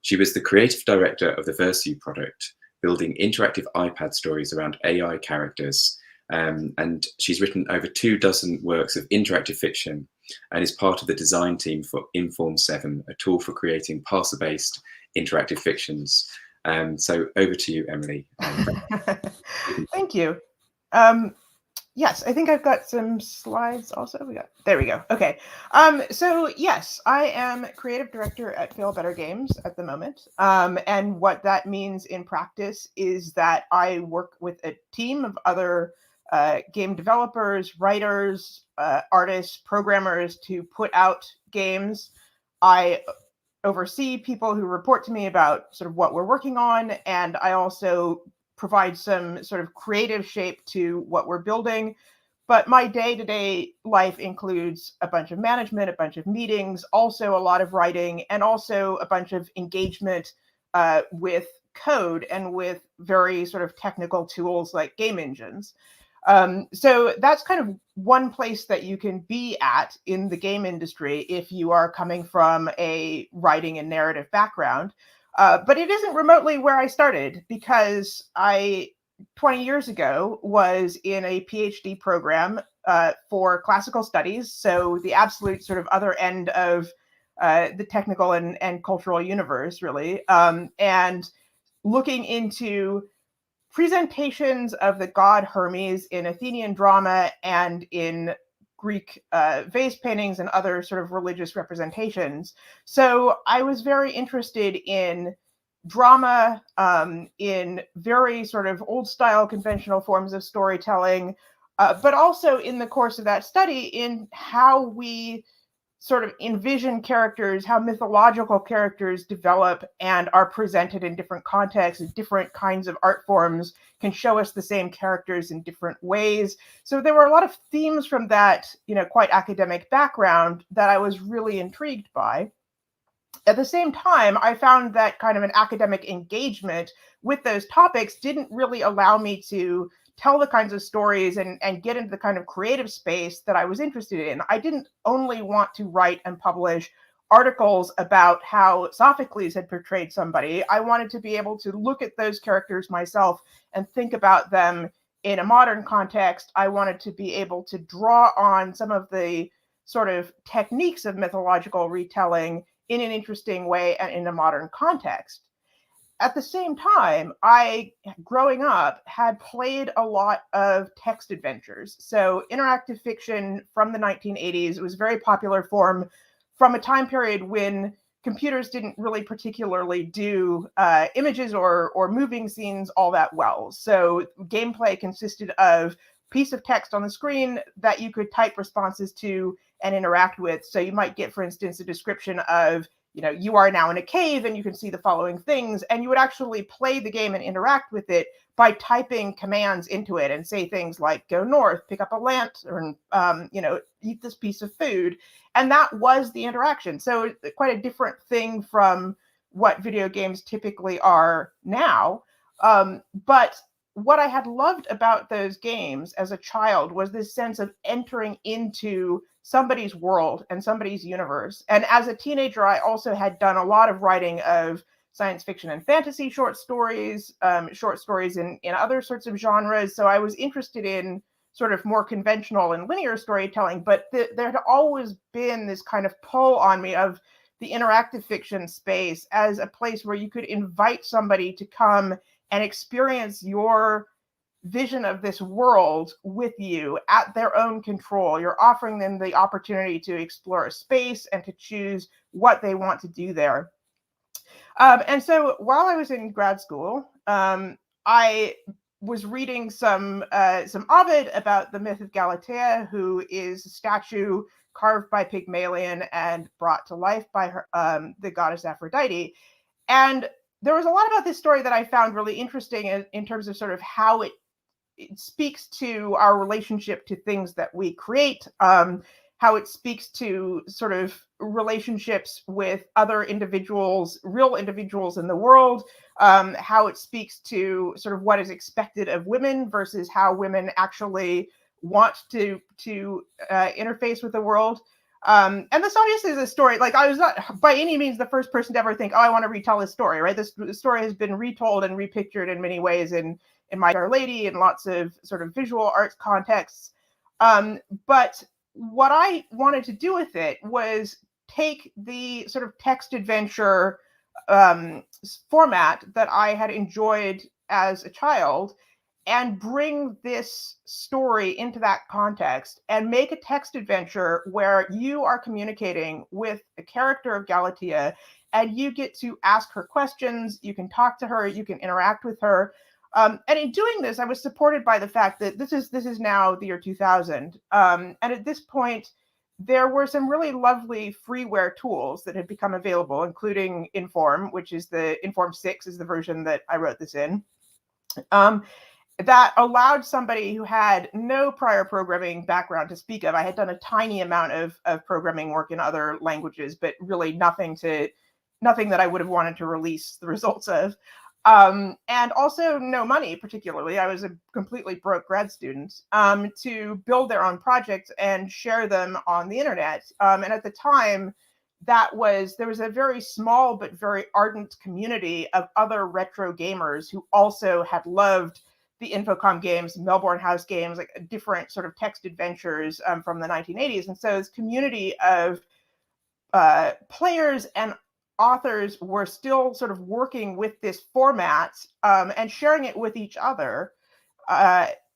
She was the creative director of the Versu product, building interactive iPad stories around AI characters. And she's written over 24 works of interactive fiction and is part of the design team for Inform 7, a tool for creating parser-based interactive fictions. So over to you, Emily. Thank you. Yes, I think I've got some slides also. There we go. Okay. So yes, I am creative director at Failbetter Games at the moment. And what that means in practice is that I work with a team of other game developers, writers, artists, programmers to put out games. I oversee people who report to me about sort of what we're working on, and I also provide some sort of creative shape to what we're building. But my day-to-day life includes a bunch of management, a bunch of meetings, also a lot of writing, and also a bunch of engagement with code and with very sort of technical tools like game engines. So that's kind of one place that you can be at in the game industry if you are coming from a writing and narrative background. But it isn't remotely where I started, because I 20 years ago was in a PhD program for classical studies, so the absolute sort of other end of the technical and cultural universe, really, and looking into presentations of the god Hermes in Athenian drama and in Greek vase paintings and other sort of religious representations. So I was very interested in drama, in very sort of old style conventional forms of storytelling, but also in the course of that study in how we sort of envision characters, how mythological characters develop and are presented in different contexts, and different kinds of art forms can show us the same characters in different ways. So there were a lot of themes from that, quite academic background that I was really intrigued by. At the same time, I found that kind of an academic engagement with those topics didn't really allow me to tell the kinds of stories and get into the kind of creative space that I was interested in. I didn't only want to write and publish articles about how Sophocles had portrayed somebody. I wanted to be able to look at those characters myself and think about them in a modern context. I wanted to be able to draw on some of the sort of techniques of mythological retelling in an interesting way and in a modern context. At the same time, I, growing up, had played a lot of text adventures. So interactive fiction from the 1980s, it was a very popular form from a time period when computers didn't really particularly do images or moving scenes all that well. So gameplay consisted of a piece of text on the screen that you could type responses to and interact with. So you might get, for instance, a description of, you are now in a cave and you can see the following things, and you would actually play the game and interact with it by typing commands into it and say things like go north, pick up a lantern, eat this piece of food. And that was the interaction. So quite a different thing from what video games typically are now. But what I had loved about those games as a child was this sense of entering into somebody's world and somebody's universe. And as a teenager, I also had done a lot of writing of science fiction and fantasy short stories in other sorts of genres. So I was interested in sort of more conventional and linear storytelling, but there had always been this kind of pull on me of the interactive fiction space as a place where you could invite somebody to come and experience your vision of this world with you at their own control. You're offering them the opportunity to explore a space and to choose what they want to do there. And so while I was in grad school, I was reading some Ovid about the myth of Galatea, who is a statue carved by Pygmalion and brought to life by her, the goddess Aphrodite. And there was a lot about this story that I found really interesting in terms of sort of how it speaks to our relationship to things that we create, how it speaks to sort of relationships with other individuals, real individuals in the world, how it speaks to sort of what is expected of women versus how women actually want to interface with the world. And this obviously is a story, like I was not by any means the first person to ever think, oh, I want to retell this story, right? This story has been retold and repictured in many ways in My Fair Lady and lots of sort of visual arts contexts. But what I wanted to do with it was take the sort of text adventure format that I had enjoyed as a child and bring this story into that context and make a text adventure where you are communicating with a character of Galatea and you get to ask her questions, you can talk to her, you can interact with her. And in doing this, I was supported by the fact that this is now the year 2000. And at this point, there were some really lovely freeware tools that had become available, including Inform, which is the Inform 6 is the version that I wrote this in. that allowed somebody who had no prior programming background to speak of. I had done a tiny amount of programming work in other languages, but really nothing that I would have wanted to release the results of. And also no money, particularly. I was a completely broke grad student, to build their own projects and share them on the internet. And at the time, there was a very small but very ardent community of other retro gamers who also had loved the Infocom games, Melbourne House games, like different sort of text adventures from the 1980s. And so this community of players and authors were still sort of working with this format and sharing it with each other,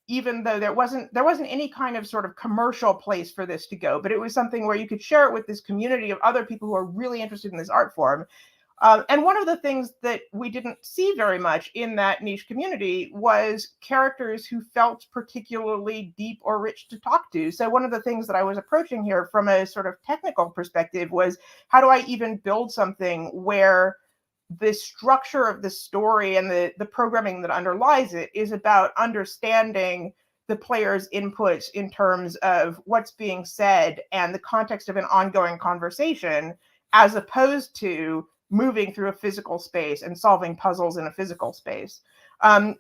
even though there wasn't any kind of sort of commercial place for this to go. But it was something where you could share it with this community of other people who are really interested in this art form. And one of the things that we didn't see very much in that niche community was characters who felt particularly deep or rich to talk to. So one of the things that I was approaching here from a sort of technical perspective was, how do I even build something where the structure of the story and the programming that underlies it is about understanding the player's inputs in terms of what's being said and the context of an ongoing conversation, as opposed to moving through a physical space and solving puzzles in a physical space.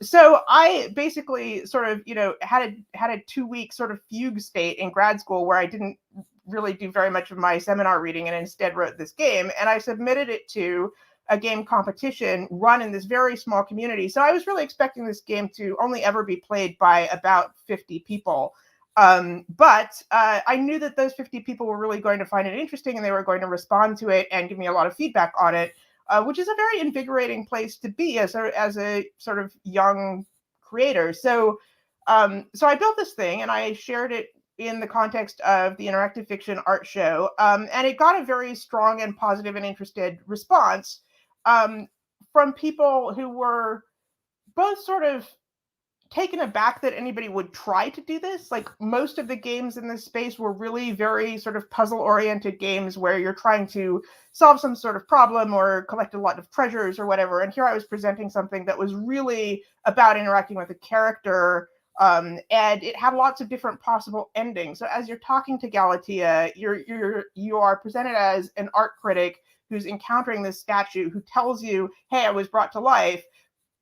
So I basically sort of, had a 2-week sort of fugue state in grad school where I didn't really do very much of my seminar reading and instead wrote this game. And I submitted it to a game competition run in this very small community. So I was really expecting this game to only ever be played by about 50 people. But I knew that those 50 people were really going to find it interesting and they were going to respond to it and give me a lot of feedback on it, which is a very invigorating place to be as a sort of young creator. So I built this thing and I shared it in the context of the Interactive Fiction Art Show, and it got a very strong and positive and interested response from people who were both sort of taken aback that anybody would try to do this. Like, most of the games in this space were really very sort of puzzle-oriented games where you're trying to solve some sort of problem or collect a lot of treasures or whatever. And here I was presenting something that was really about interacting with a character, and it had lots of different possible endings. So as you're talking to Galatea, you are presented as an art critic who's encountering this statue who tells you, hey, I was brought to life.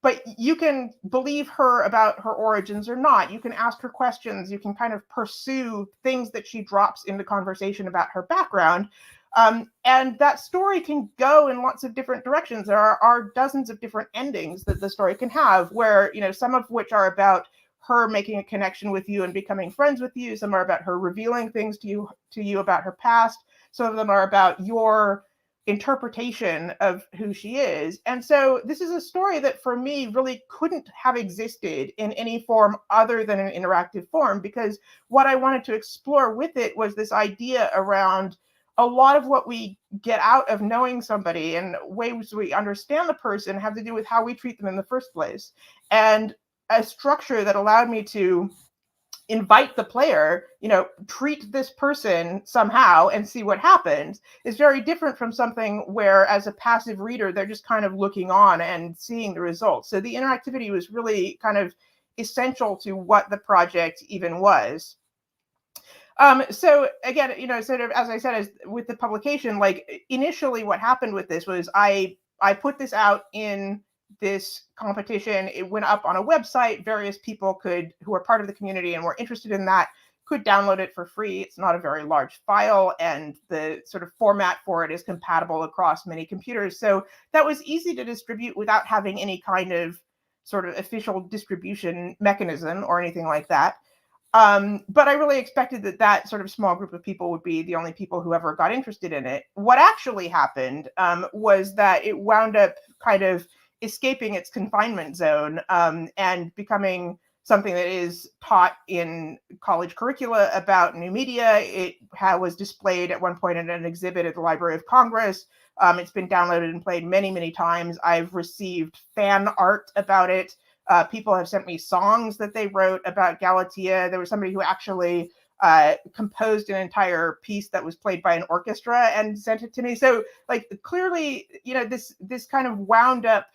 But you can believe her about her origins or not. You can ask her questions. You can kind of pursue things that she drops into conversation about her background. And that story can go in lots of different directions. There are dozens of different endings that the story can have, where, some of which are about her making a connection with you and becoming friends with you. Some are about her revealing things to you about her past. Some of them are about your interpretation of who she is. And so this is a story that for me really couldn't have existed in any form other than an interactive form, because what I wanted to explore with it was this idea around a lot of what we get out of knowing somebody and ways we understand the person have to do with how we treat them in the first place. And a structure that allowed me to invite the player, treat this person somehow and see what happens, is very different from something where, as a passive reader, they're just kind of looking on and seeing the results. So the interactivity was really kind of essential to what the project even was. So again, sort of, as I said, as with the publication, like, initially what happened with this was I put this out in this competition. It went up on a website. Various people who are part of the community and were interested in that, could download it for free. It's not a very large file, and the sort of format for it is compatible across many computers. So that was easy to distribute without having any kind of sort of official distribution mechanism or anything like that. But I really expected that sort of small group of people would be the only people who ever got interested in it. What actually happened was that it wound up kind of escaping its confinement zone and becoming something that is taught in college curricula about new media. It was displayed at one point in an exhibit at the Library of Congress. It's been downloaded and played many, many times. I've received fan art about it. People have sent me songs that they wrote about Galatea. There was somebody who actually composed an entire piece that was played by an orchestra and sent it to me. So, like, clearly, this kind of wound up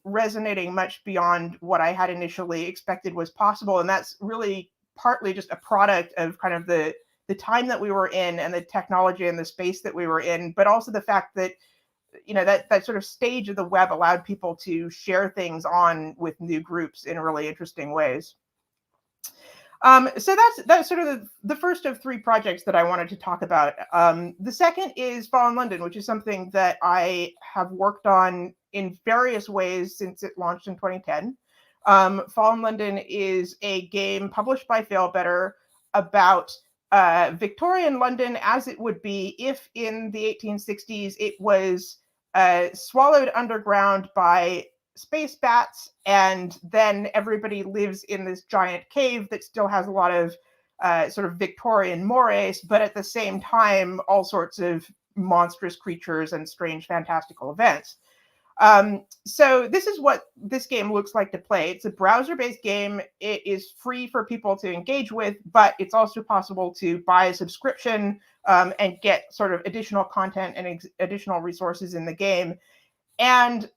resonating much beyond what I had initially expected was possible. And that's really partly just a product of kind of the time that we were in and the technology and the space that we were in, but also the fact that, you know, that sort of stage of the web allowed people to share things on with new groups in really interesting ways. So that's sort of the first of three projects that I wanted to talk about. The second is Fallen London, which is something that I have worked on in various ways since it launched in 2010. Fallen London is a game published by Failbetter about Victorian London as it would be if in the 1860s it was swallowed underground by space bats, and then everybody lives in this giant cave that still has a lot of sort of Victorian mores, but at the same time, all sorts of monstrous creatures and strange fantastical events. So this is what this game looks like to play. It's a browser-based game. It is free for people to engage with, but it's also possible to buy a subscription and get sort of additional content and additional resources in the game. And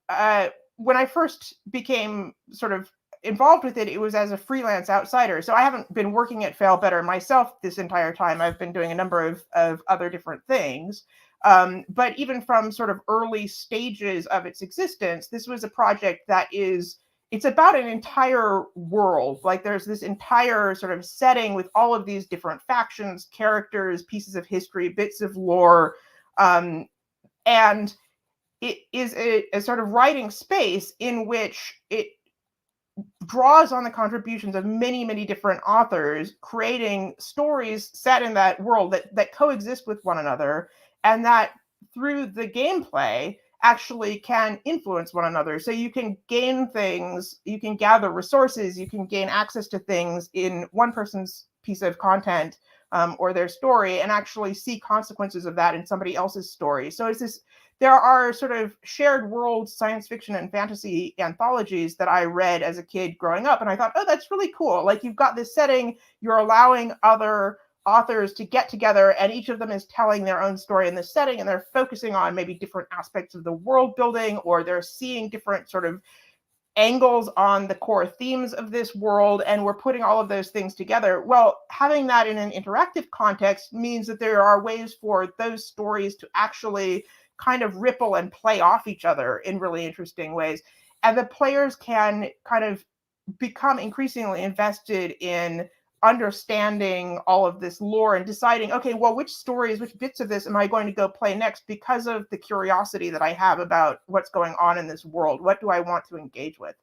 when I first became sort of involved with it, it was as a freelance outsider. So I haven't been working at Failbetter myself this entire time. I've been doing a number of other different things. But even from sort of early stages of its existence, this was a project that it's about an entire world. Like there's this entire sort of setting with all of these different factions, characters, pieces of history, bits of lore. And it is a sort of writing space in which it draws on the contributions of many, many different authors, creating stories set in that world that coexist with one another, and that through the gameplay actually can influence one another. So you can gain things, you can gather resources, you can gain access to things in one person's piece of content or their story, and actually see consequences of that in somebody else's story. So it's this. There are sort of shared world science fiction and fantasy anthologies that I read as a kid growing up. And I thought, oh, that's really cool. Like you've got this setting, you're allowing other authors to get together, and each of them is telling their own story in this setting, and they're focusing on maybe different aspects of the world building, or they're seeing different sort of angles on the core themes of this world, and we're putting all of those things together. Well, having that in an interactive context means that there are ways for those stories to actually kind of ripple and play off each other in really interesting ways. And the players can kind of become increasingly invested in understanding all of this lore and deciding, okay, well, which stories, which bits of this am I going to go play next because of the curiosity that I have about what's going on in this world? What do I want to engage with?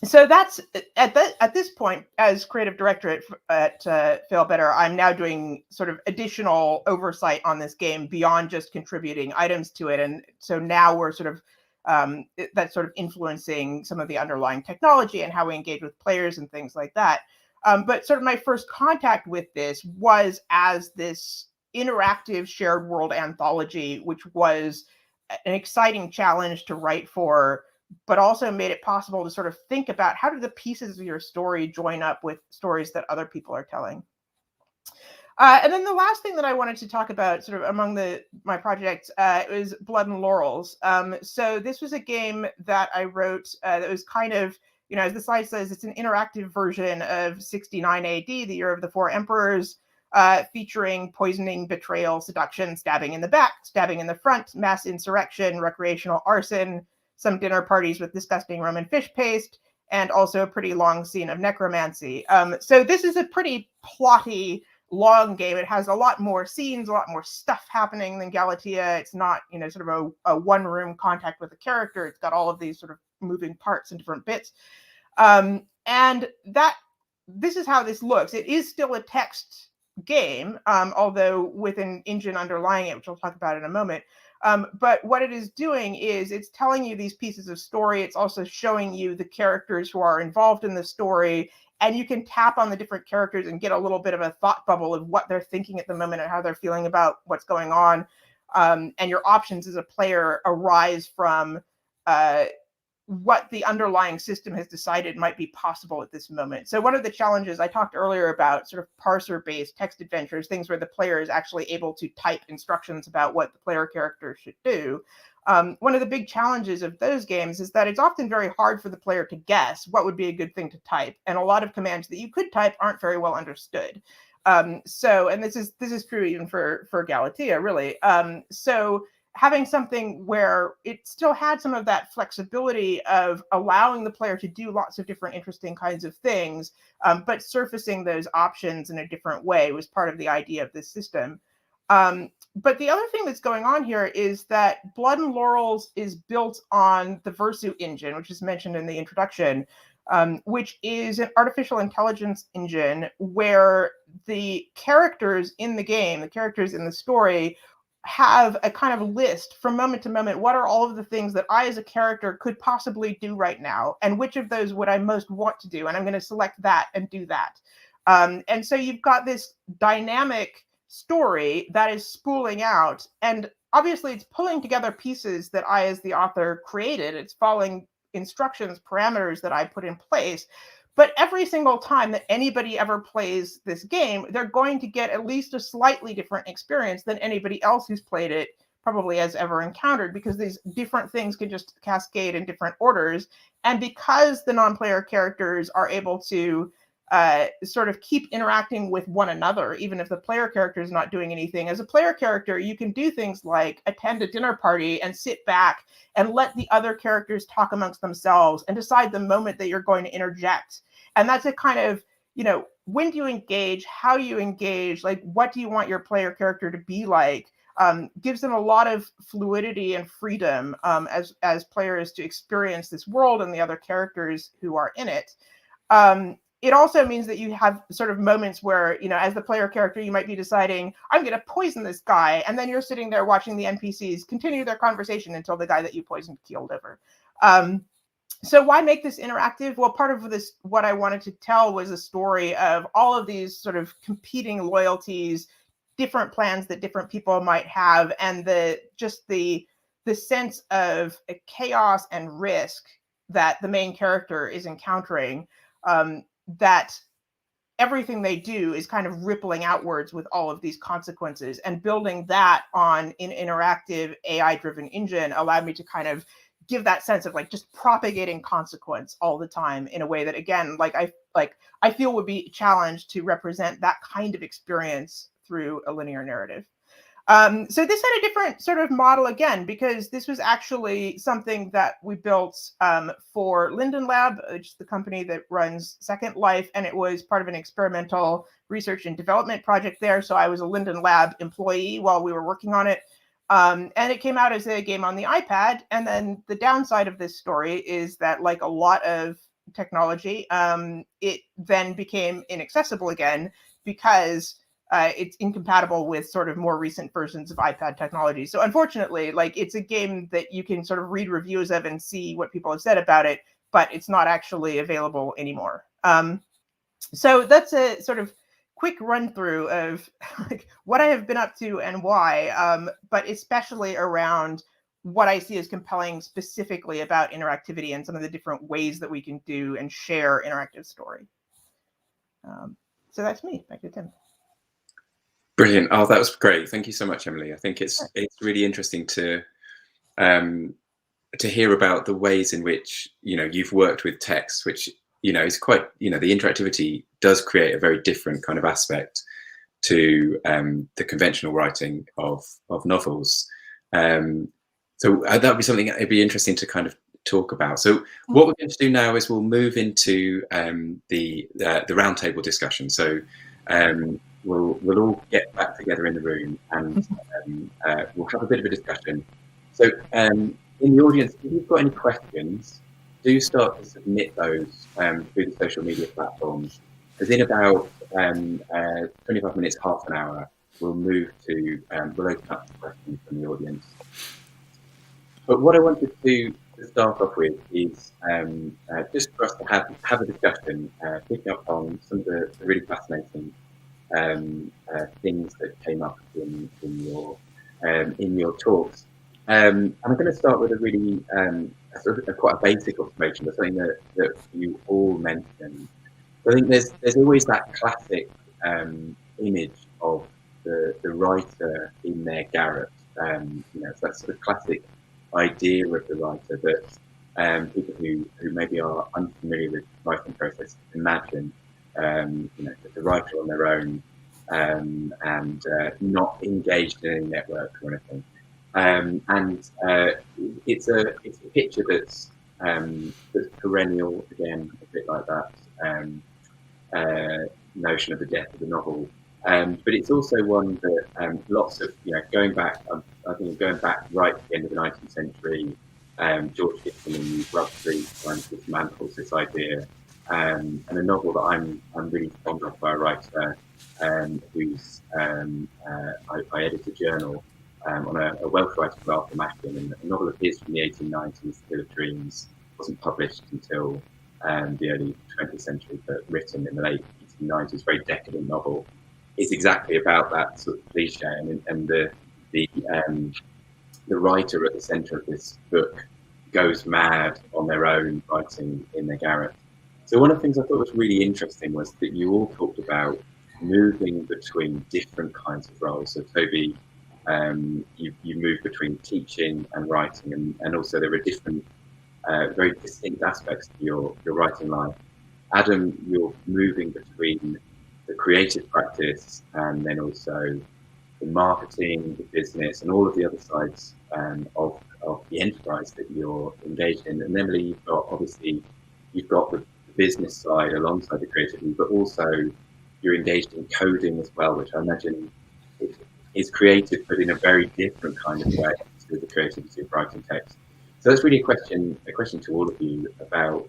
So that's at this point, as creative director at Failbetter, I'm now doing sort of additional oversight on this game beyond just contributing items to it. And so now we're sort of that's sort of influencing some of the underlying technology and how we engage with players and things like that. But sort of my first contact with this was as this interactive shared world anthology, which was an exciting challenge to write for, but also made it possible to sort of think about how do the pieces of your story join up with stories that other people are telling. And then the last thing that I wanted to talk about sort of among my projects was Blood and Laurels. So this was a game that I wrote that was kind of, you know, as the slide says, it's an interactive version of 69 AD, the Year of the Four Emperors, featuring poisoning, betrayal, seduction, stabbing in the back, stabbing in the front, mass insurrection, recreational arson, some dinner parties with disgusting Roman fish paste, and also a pretty long scene of necromancy. So this is a pretty plotty, long game. It has a lot more scenes, a lot more stuff happening than Galatea. It's not, you know, sort of a one-room contact with a character. It's got all of these sort of moving parts and different bits. And this is how this looks. It is still a text game, although with an engine underlying it, which I'll talk about in a moment. But what it is doing is it's telling you these pieces of story. It's also showing you the characters who are involved in the story, and you can tap on the different characters and get a little bit of a thought bubble of what they're thinking at the moment and how they're feeling about what's going on. And your options as a player arise from what the underlying system has decided might be possible at this moment. So one of the challenges I talked earlier about, sort of parser-based text adventures, things where the player is actually able to type instructions about what the player character should do. One of the big challenges of those games is that it's often very hard for the player to guess what would be a good thing to type, and a lot of commands that you could type aren't very well understood. And this is true even for Galatea, really. So having something where it still had some of that flexibility of allowing the player to do lots of different interesting kinds of things, but surfacing those options in a different way was part of the idea of this system. But the other thing that's going on here is that Blood and Laurels is built on the Versu engine, which is mentioned in the introduction, which is an artificial intelligence engine where the characters in the game, the characters in the story, have a kind of list from moment to moment. What are all of the things that I as a character could possibly do right now? And which of those would I most want to do? And I'm going to select that and do that. And so you've got this dynamic story that is spooling out. And obviously it's pulling together pieces that I as the author created. It's following instructions, parameters that I put in place. But every single time that anybody ever plays this game, they're going to get at least a slightly different experience than anybody else who's played it probably has ever encountered, because these different things can just cascade in different orders. And because the non-player characters are able to sort of keep interacting with one another, even if the player character is not doing anything. As a player character, you can do things like attend a dinner party and sit back and let the other characters talk amongst themselves and decide the moment that you're going to interject. And that's a kind of, when do you engage, how do you engage, like what do you want your player character to be like, gives them a lot of fluidity and freedom as players to experience this world and the other characters who are in it. It also means that you have sort of moments where, as the player character, you might be deciding, I'm going to poison this guy. And then you're sitting there watching the NPCs continue their conversation until the guy that you poisoned keeled over. So why make this interactive? Well, part of this, what I wanted to tell was a story of all of these sort of competing loyalties, different plans that different people might have, and the sense of chaos and risk that the main character is encountering. That everything they do is kind of rippling outwards with all of these consequences, and building that on an interactive AI-driven engine allowed me to kind of give that sense of like just propagating consequence all the time in a way that, again, I feel would be challenged to represent that kind of experience through a linear narrative. So this had a different sort of model again, because this was actually something that we built for Linden Lab, which is the company that runs Second Life, and it was part of an experimental research and development project there. So I was a Linden Lab employee while we were working on it. And it came out as a game on the iPad. And then the downside of this story is that, like a lot of technology, it then became inaccessible again because it's incompatible with sort of more recent versions of iPad technology. So unfortunately, it's a game that you can sort of read reviews of and see what people have said about it, but it's not actually available anymore. So that's a sort of quick run through of what I have been up to and why, but especially around what I see as compelling specifically about interactivity and some of the different ways that we can do and share interactive story. So that's me. Back to Tim. Brilliant. Oh, that was great. Thank you so much, Emily. I think it's really interesting to hear about the ways in which, you've worked with text, which, is quite, the interactivity does create a very different kind of aspect to the conventional writing of novels. So that would be something that'd be interesting to kind of talk about. So what we're going to do now is we'll move into the roundtable discussion. So we'll all get back together in the room and we'll have a bit of a discussion. So in the audience, if you've got any questions, do start to submit those through the social media platforms. As in about 25 minutes, half an hour, we'll move to, we'll open up to questions from the audience. But what I wanted to start off with is just for us to have a discussion, picking up on some of the really fascinating things that came up in your talks. And I'm going to start with a really a quite a basic observation, but something that you all mentioned. So I think there's always that classic image of the writer in their garret. So that sort of classic idea of the writer that people who maybe are unfamiliar with writing process imagine. The writer on their own and not engaged in any network or anything. It's a picture that's perennial, again, a bit like that notion of the death of the novel. But it's also one that lots of, going back right to the end of the 19th century, George Gibson and Rugby trying to dismantle this idea. And a novel that I'm really fond of by a writer who's I edit a journal on a Welsh writer called Arthur Macklin, and the novel appears from the 1890s, Hill of Dreams, wasn't published until the early 20th century, but written in the late 1890s, very decadent novel. It's exactly about that sort of cliche, and the writer at the centre of this book goes mad on their own, writing in their garret. So one of the things I thought was really interesting was that you all talked about moving between different kinds of roles. So Toby, you move between teaching and writing, and also there are different, very distinct aspects to your writing life. Adam, you're moving between the creative practice and then also the marketing, the business, and all of the other sides of the enterprise that you're engaged in. And Emily, you've got the business side alongside the creativity, but also you're engaged in coding as well, which I imagine is creative, but in a very different kind of way to the creativity of writing text. So that's really a question to all of you about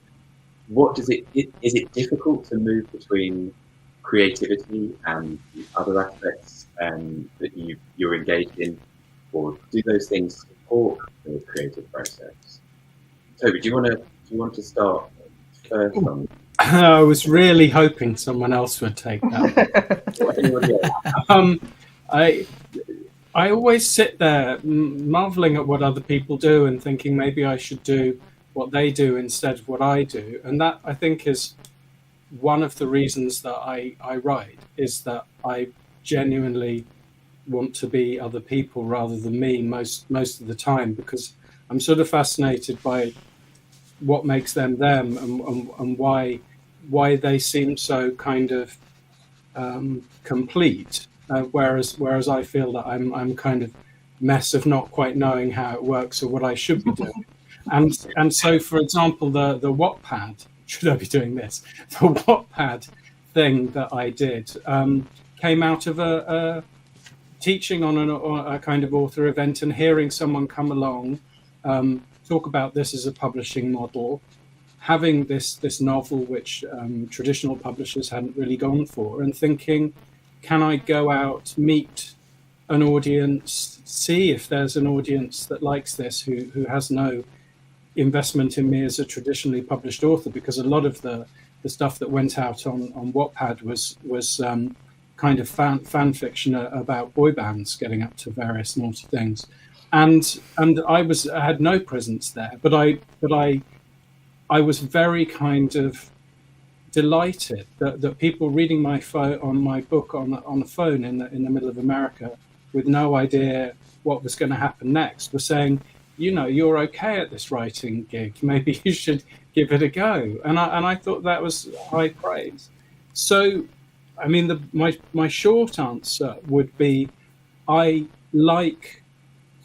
is it difficult to move between creativity and the other aspects that you're engaged in, or do those things support the creative process? Toby, do you want to start first on? I was really hoping someone else would take that. I always sit there marveling at what other people do and thinking maybe I should do what they do instead of what I do. And that, I think, is one of the reasons that I write, is that I genuinely want to be other people rather than me most of the time, because I'm sort of fascinated by what makes them them and why they seem so kind of complete, whereas I feel that I'm kind of mess of not quite knowing how it works or what I should be doing. And so, for example, the Wattpad, should I be doing this? The Wattpad thing that I did came out of a teaching on a kind of author event and hearing someone come along, talk about this as a publishing model, having this novel which traditional publishers hadn't really gone for, and thinking, can I go out, meet an audience, see if there's an audience that likes this, who has no investment in me as a traditionally published author, because a lot of the stuff that went out on Wattpad was kind of fan fiction about boy bands getting up to various naughty things, and I had no presence there, but I was very kind of delighted that people reading my book on a phone in the middle of America with no idea what was going to happen next were saying, you're okay at this writing gig, maybe you should give it a go. And I thought that was high praise. So, I mean, my short answer would be, I like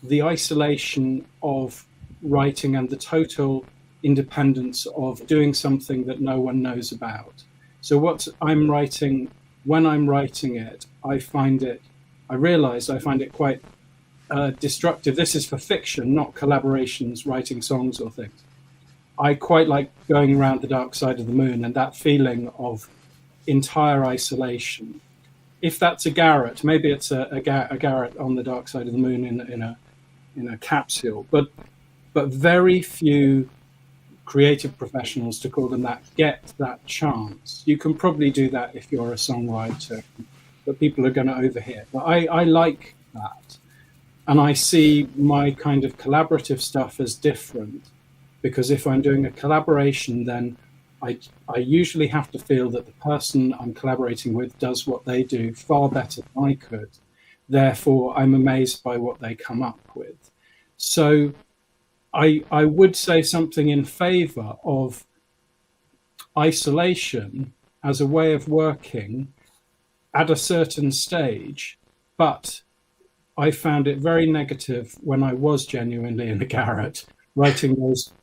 the isolation of writing and the total independence of doing something that no one knows about. So what I'm writing, when I'm writing it, I find it quite destructive. This is for fiction, not collaborations, writing songs or things. I quite like going around the dark side of the moon and that feeling of entire isolation. If that's a garret, maybe it's a garret on the dark side of the moon in a capsule, but very few creative professionals, to call them that, get that chance. You can probably do that if you're a songwriter, but people are going to overhear. But I like that. And I see my kind of collaborative stuff as different. because if I'm doing a collaboration, then I usually have to feel that the person I'm collaborating with does what they do far better than I could. Therefore, I'm amazed by what they come up with. So I would say something in favor of isolation as a way of working at a certain stage, but I found it very negative when I was genuinely in the garret writing those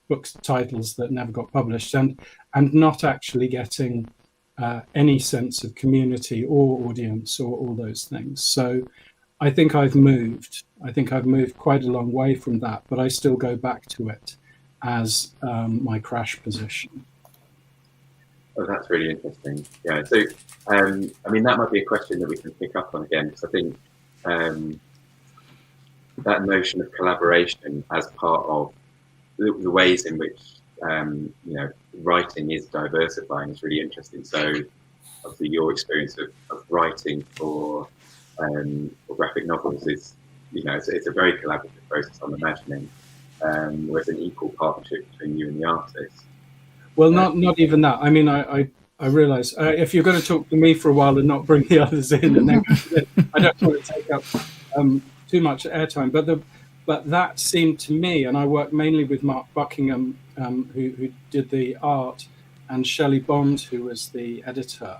book titles that never got published, and not actually getting any sense of community or audience or all those things. So I think I've moved. I think I've moved quite a long way from that, but I still go back to it as my crash position. Oh, that's really interesting. Yeah. So, I mean, that might be a question that we can pick up on again, because I think that notion of collaboration as part of the ways in which writing is diversifying is really interesting. So, obviously, your experience of writing for graphic novels is, it's a very collaborative process, I'm imagining, where it's an equal partnership between you and the artist. Well, not even that. I mean, I realise if you're going to talk to me for a while and not bring the others in, and then I don't want to take up too much airtime. But that seemed to me, and I worked mainly with Mark Buckingham, who did the art, and Shelley Bond, who was the editor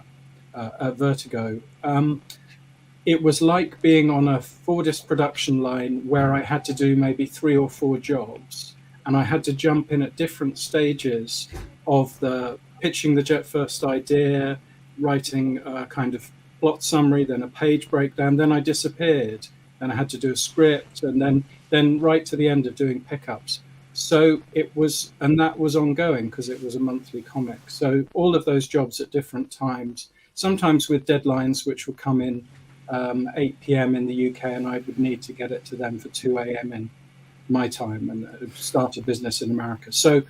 at Vertigo. It was like being on a Fordist production line where I had to do maybe 3 or 4 jobs, and I had to jump in at different stages of the pitching the first idea, writing a kind of plot summary, then a page breakdown, then I disappeared, and I had to do a script, and then right to the end of doing pickups. So it was, and that was ongoing because it was a monthly comic. So all of those jobs at different times, sometimes with deadlines which would come in 8 p.m. in the UK, and I would need to get it to them for 2 a.m. in my time, and start a business in America. So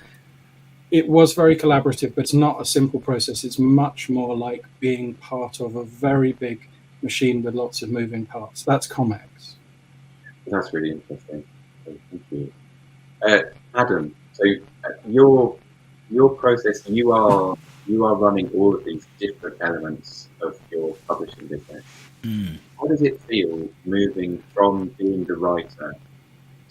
it was very collaborative, but it's not a simple process. It's much more like being part of a very big machine with lots of moving parts. That's comics. That's really interesting. Thank you. Adam, so your process, you are running all of these different elements of your publishing business. How does it feel moving from being the writer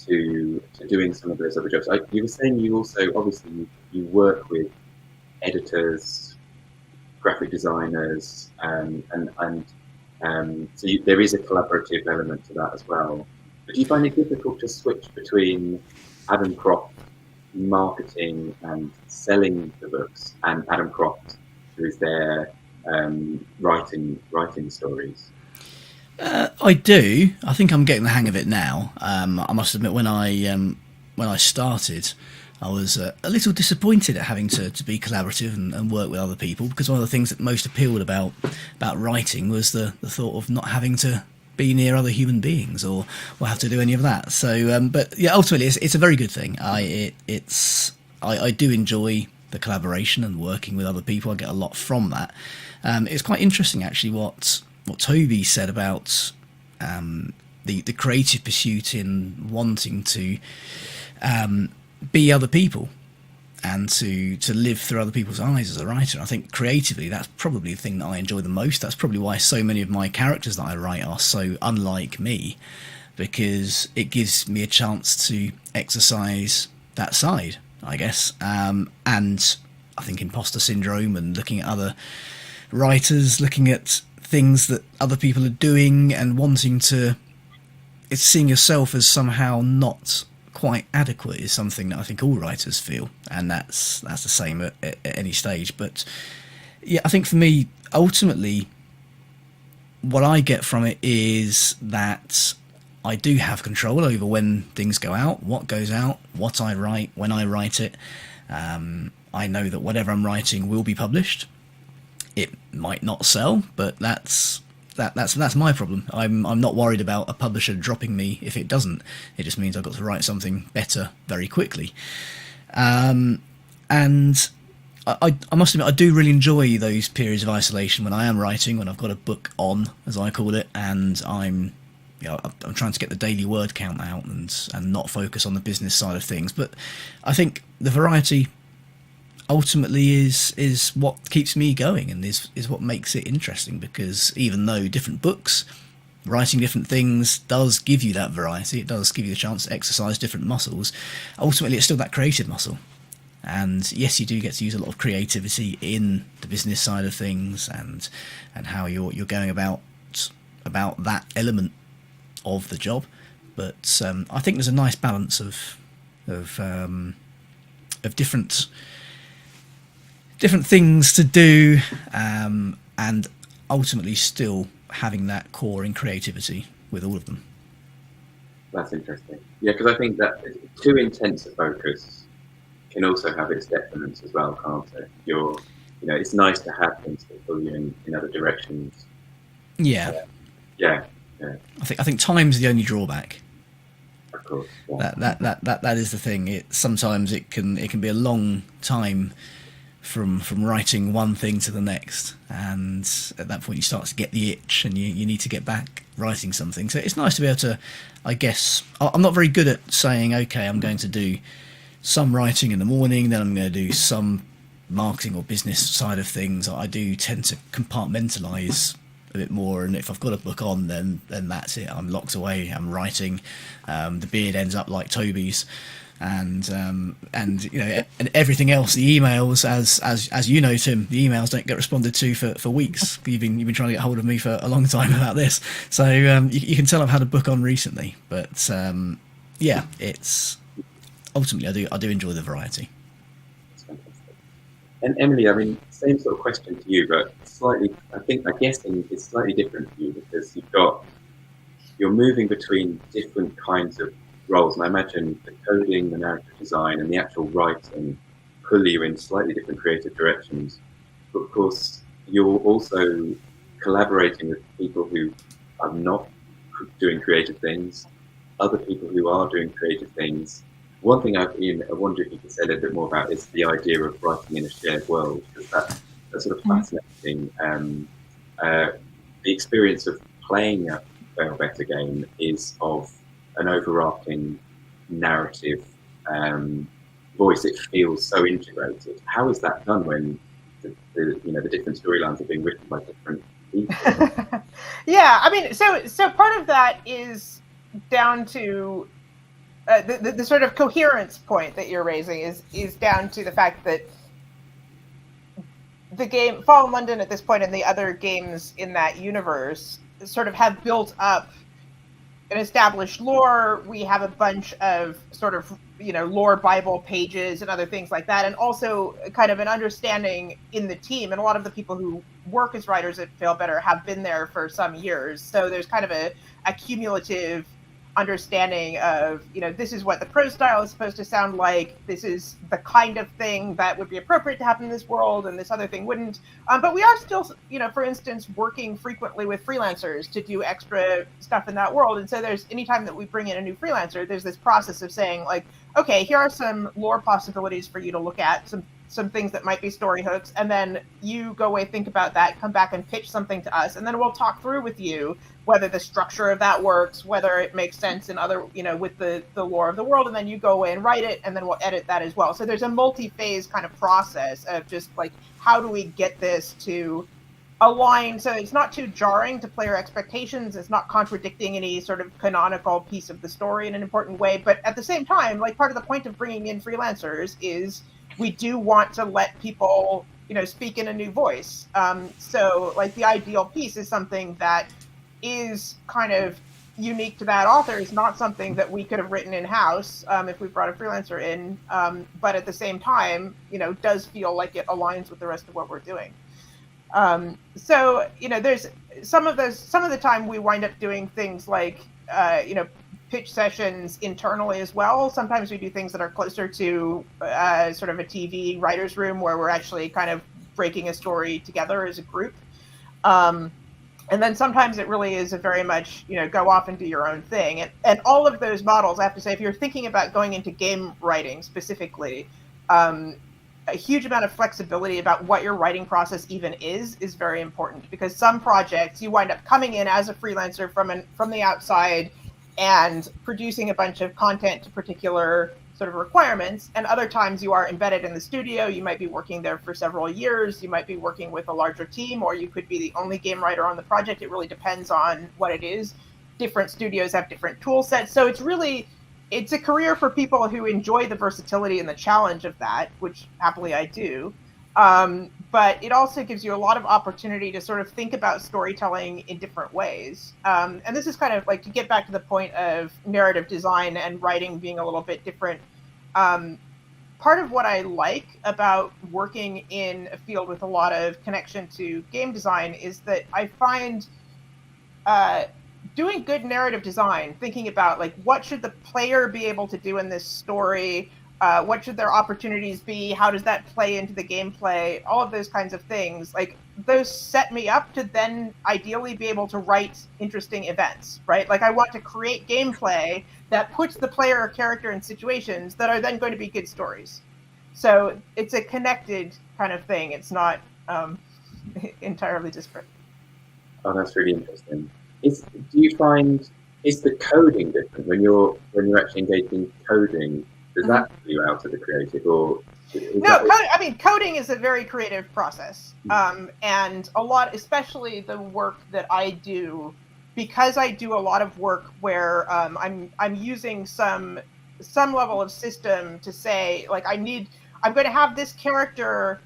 to doing some of those other jobs? You were saying you also, obviously, you work with editors, graphic designers, and so there is a collaborative element to that as well. But do you find it difficult to switch between Adam Croft marketing and selling the books and Adam Croft, who is there writing stories? I do. I think I'm getting the hang of it now. I must admit, when I started, I was a little disappointed at having to be collaborative and work with other people, because one of the things that most appealed about writing was the thought of not having to be near other human beings or have to do any of that. So, but yeah, ultimately, it's a very good thing. I do enjoy the collaboration and working with other people. I get a lot from that. It's quite interesting, actually, what Toby said about the creative pursuit in wanting to be other people and to live through other people's eyes as a writer. I think creatively, that's probably the thing that I enjoy the most. That's probably why so many of my characters that I write are so unlike me, because it gives me a chance to exercise that side, I guess. And I think imposter syndrome and looking at other writers, looking at things that other people are doing and wanting to, it's seeing yourself as somehow not quite adequate is something that I think all writers feel, and that's the same at any stage. But yeah, I think for me, ultimately, what I get from it is that I do have control over when things go out, what goes out, what I write, when I write it. I know that whatever I'm writing will be published. It might not sell, but that's my problem. I'm not worried about a publisher dropping me if it doesn't. It just means I've got to write something better very quickly. And I must admit, I do really enjoy those periods of isolation when I am writing, when I've got a book on, as I call it, and I'm I'm trying to get the daily word count out and not focus on the business side of things. But I think the variety ultimately is what keeps me going, and is what makes it interesting, because even though different books, writing different things does give you that variety, it does give you the chance to exercise different muscles, ultimately it's still that creative muscle. And yes, you do get to use a lot of creativity in the business side of things, and how you're going about that element of the job. But I think there's a nice balance of different things to do, and ultimately still having that core in creativity with all of them. That's interesting. Yeah, because I think that too intense a focus can also have its detriments as well, can't it? It's nice to have things that pull you in other directions. Yeah. Yeah. I think time's the only drawback. Of course. Yeah. That is the thing. Sometimes it can be a long time from writing one thing to the next, and at that point you start to get the itch, and you need to get back writing something. So it's nice to be able to, I guess, I'm not very good at saying, okay, I'm going to do some writing in the morning, then I'm going to do some marketing or business side of things. I do tend to compartmentalize a bit more, and if I've got a book on, then that's it. I'm locked away. I'm writing. The beard ends up like Toby's, and and everything else. The emails, as you know, Tim, the emails don't get responded to for weeks. You've been trying to get hold of me for a long time about this, so you can tell I've had a book on recently. But yeah, it's ultimately I do enjoy the variety. That's fantastic. And Emily, I mean, same sort of question to you, but slightly, I'm guessing it's slightly different for you, because you're moving between different kinds of roles, and I imagine the coding, the narrative design, and the actual writing pull you in slightly different creative directions. But of course, you're also collaborating with people who are not doing creative things, other people who are doing creative things. One thing I wonder if you could say a little bit more about is the idea of writing in a shared world, because that's sort of fascinating. The experience of playing a Fail Better game is of an overarching narrative voice. It feels so integrated. How is that done when the different storylines are being written by different people? Yeah, I mean, so part of that is down to the sort of coherence point that you're raising is down to the fact that the game Fall in London at this point and the other games in that universe sort of have built up an established lore. We have a bunch of sort of lore Bible pages and other things like that, and also kind of an understanding in the team. And a lot of the people who work as writers at Fail Better have been there for some years, so there's kind of a cumulative understanding of this is what the prose style is supposed to sound like, this is the kind of thing that would be appropriate to happen in this world, and this other thing wouldn't. But we are still for instance working frequently with freelancers to do extra stuff in that world. And so there's anytime that we bring in a new freelancer, there's this process of saying, like, okay, here are some lore possibilities for you to look at, some things that might be story hooks, and then you go away, think about that, come back and pitch something to us, and then we'll talk through with you whether the structure of that works, whether it makes sense in other, with the lore of the world, and then you go away and write it, and then we'll edit that as well. So there's a multi-phase kind of process of just like, how do we get this to align so it's not too jarring to player expectations, it's not contradicting any sort of canonical piece of the story in an important way, but at the same time, like, part of the point of bringing in freelancers is we do want to let people, speak in a new voice. So like the ideal piece is something that is kind of unique to that author, is not something that we could have written in-house if we brought a freelancer in, but at the same time, does feel like it aligns with the rest of what we're doing. So, there's some of the time we wind up doing things like, pitch sessions internally as well. Sometimes we do things that are closer to sort of a TV writer's room where we're actually kind of breaking a story together as a group. And then sometimes it really is a very much, go off and do your own thing. And all of those models, I have to say, if you're thinking about going into game writing specifically, a huge amount of flexibility about what your writing process even is very important, because some projects you wind up coming in as a freelancer from the outside and producing a bunch of content to particular sort of requirements, and other times you are embedded in the studio. You might be working there for several years, you might be working with a larger team, or you could be the only game writer on the project. It really depends on what it is. Different studios have different tool sets, so it's a career for people who enjoy the versatility and the challenge of that, which happily I do. But it also gives you a lot of opportunity to sort of think about storytelling in different ways. And this is kind of like, to get back to the point of narrative design and writing being a little bit different. Part of what I like about working in a field with a lot of connection to game design is that I find doing good narrative design, thinking about like, what should the player be able to do in this story? What should their opportunities be? How does that play into the gameplay? All of those kinds of things, like, those set me up to then ideally be able to write interesting events, right? Like, I want to create gameplay that puts the player or character in situations that are then going to be good stories. So it's a connected kind of thing. It's not entirely disparate. Oh, that's really interesting. Do you find, is the coding different when you're actually engaged in coding? Does that pull you out of the creative, or no? Coding is a very creative process, and a lot, especially the work that I do, because I do a lot of work where I'm using some level of system to say, like, I'm going to have this character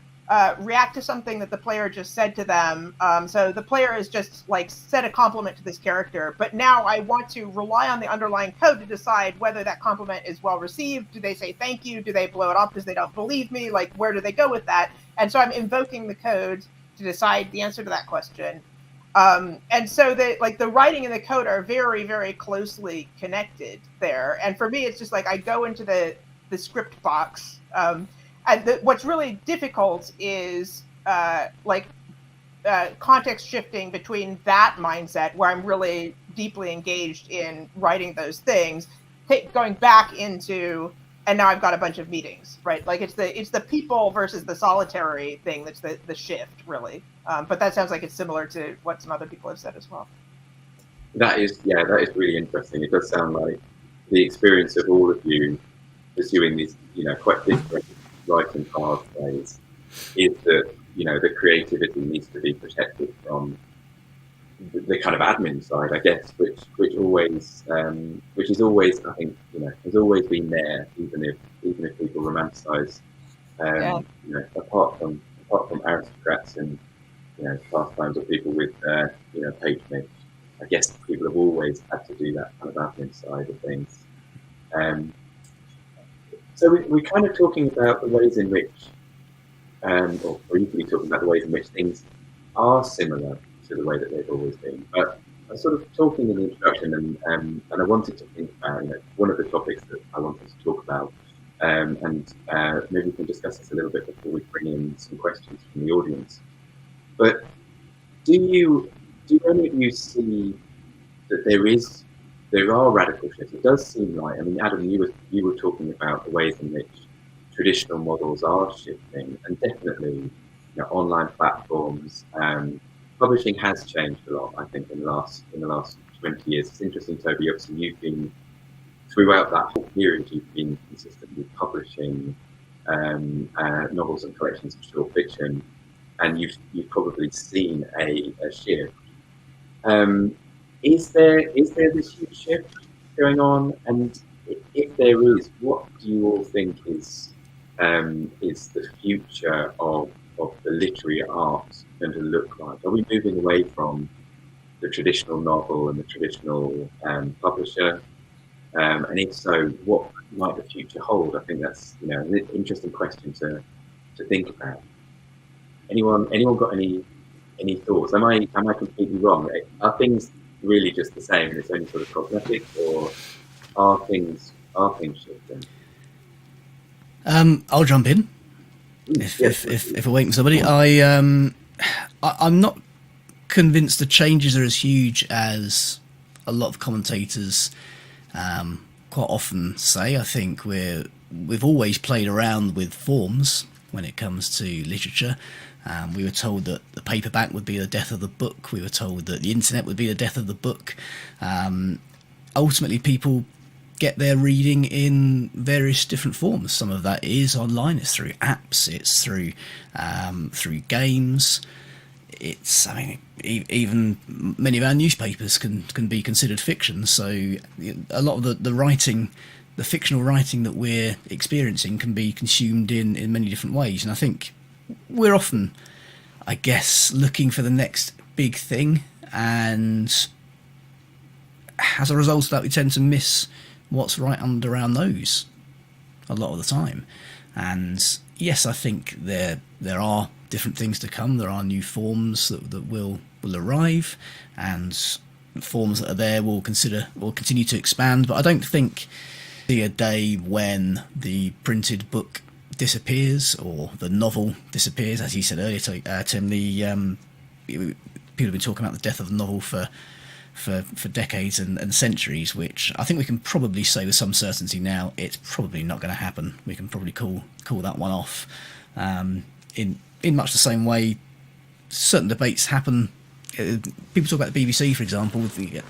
react to something that the player just said to them. So the player has just like said a compliment to this character, but now I want to rely on the underlying code to decide whether that compliment is well received. Do they say thank you? Do they blow it off because they don't believe me? Like, where do they go with that? And so I'm invoking the code to decide the answer to that question. And so the writing and the code are very, very closely connected there. And for me, it's just like, I go into the script box, and what's really difficult is context shifting between that mindset, where I'm really deeply engaged in writing those things, going back into, and now I've got a bunch of meetings, right? Like, it's the people versus the solitary thing that's the shift, really. But that sounds like it's similar to what some other people have said as well. That is really interesting. It does sound like the experience of all of you pursuing these, quite different writing pathways, is that, the creativity needs to be protected from the kind of admin side, I guess, which is always, I think, has always been there, even if people romanticize, apart from aristocrats and pastimes, or people with patronage. I guess people have always had to do that kind of admin side of things. So we're kind of talking about the ways in which, or briefly talking about the ways in which things are similar to the way that they've always been. But I was sort of talking in the introduction, and I wanted to think about, one of the topics that I wanted to talk about, and maybe we can discuss this a little bit before we bring in some questions from the audience. But do any of you see that there are radical shifts? It does seem like, Adam, you were talking about the ways in which traditional models are shifting, and definitely, online platforms, publishing has changed a lot, I think, in the last 20 years. It's interesting, Toby, obviously you've been, throughout that whole period, you've been consistently publishing novels and collections of short fiction, and you've probably seen a shift. Is there this huge shift going on? And if there is, what do you all think is the future of the literary arts going to look like? Are we moving away from the traditional novel and the traditional publisher? And if so, what might the future hold? I think that's an interesting question to think about. Anyone got any thoughts? Am I completely wrong? Are things really just the same? It's only sort of cosmetic, or are things shifting? I'll jump in if we're waiting for somebody. I'm not convinced the changes are as huge as a lot of commentators quite often say. I think we've always played around with forms when it comes to literature. We were told that the paperback would be the death of the book. We were told that the internet would be the death of the book. Ultimately, people get their reading in various different forms. Some of that is online. It's through apps. It's through games. It's, I mean, even many of our newspapers can be considered fiction. So a lot of the writing, the fictional writing that we're experiencing, can be consumed in many different ways. And I think we're often, I guess, looking for the next big thing, and as a result of that, we tend to miss what's right under our nose a lot of the time. And yes, I think there are different things to come. There are new forms that will arrive, and forms that are there will continue to expand. But I don't think there'll be a day when the printed book disappears or the novel disappears. As you said earlier, Tim, people have been talking about the death of the novel for decades and centuries, which I think we can probably say with some certainty now it's probably not going to happen. We can probably call that one off. In much the same way certain debates happen. People talk about the BBC, for example, with the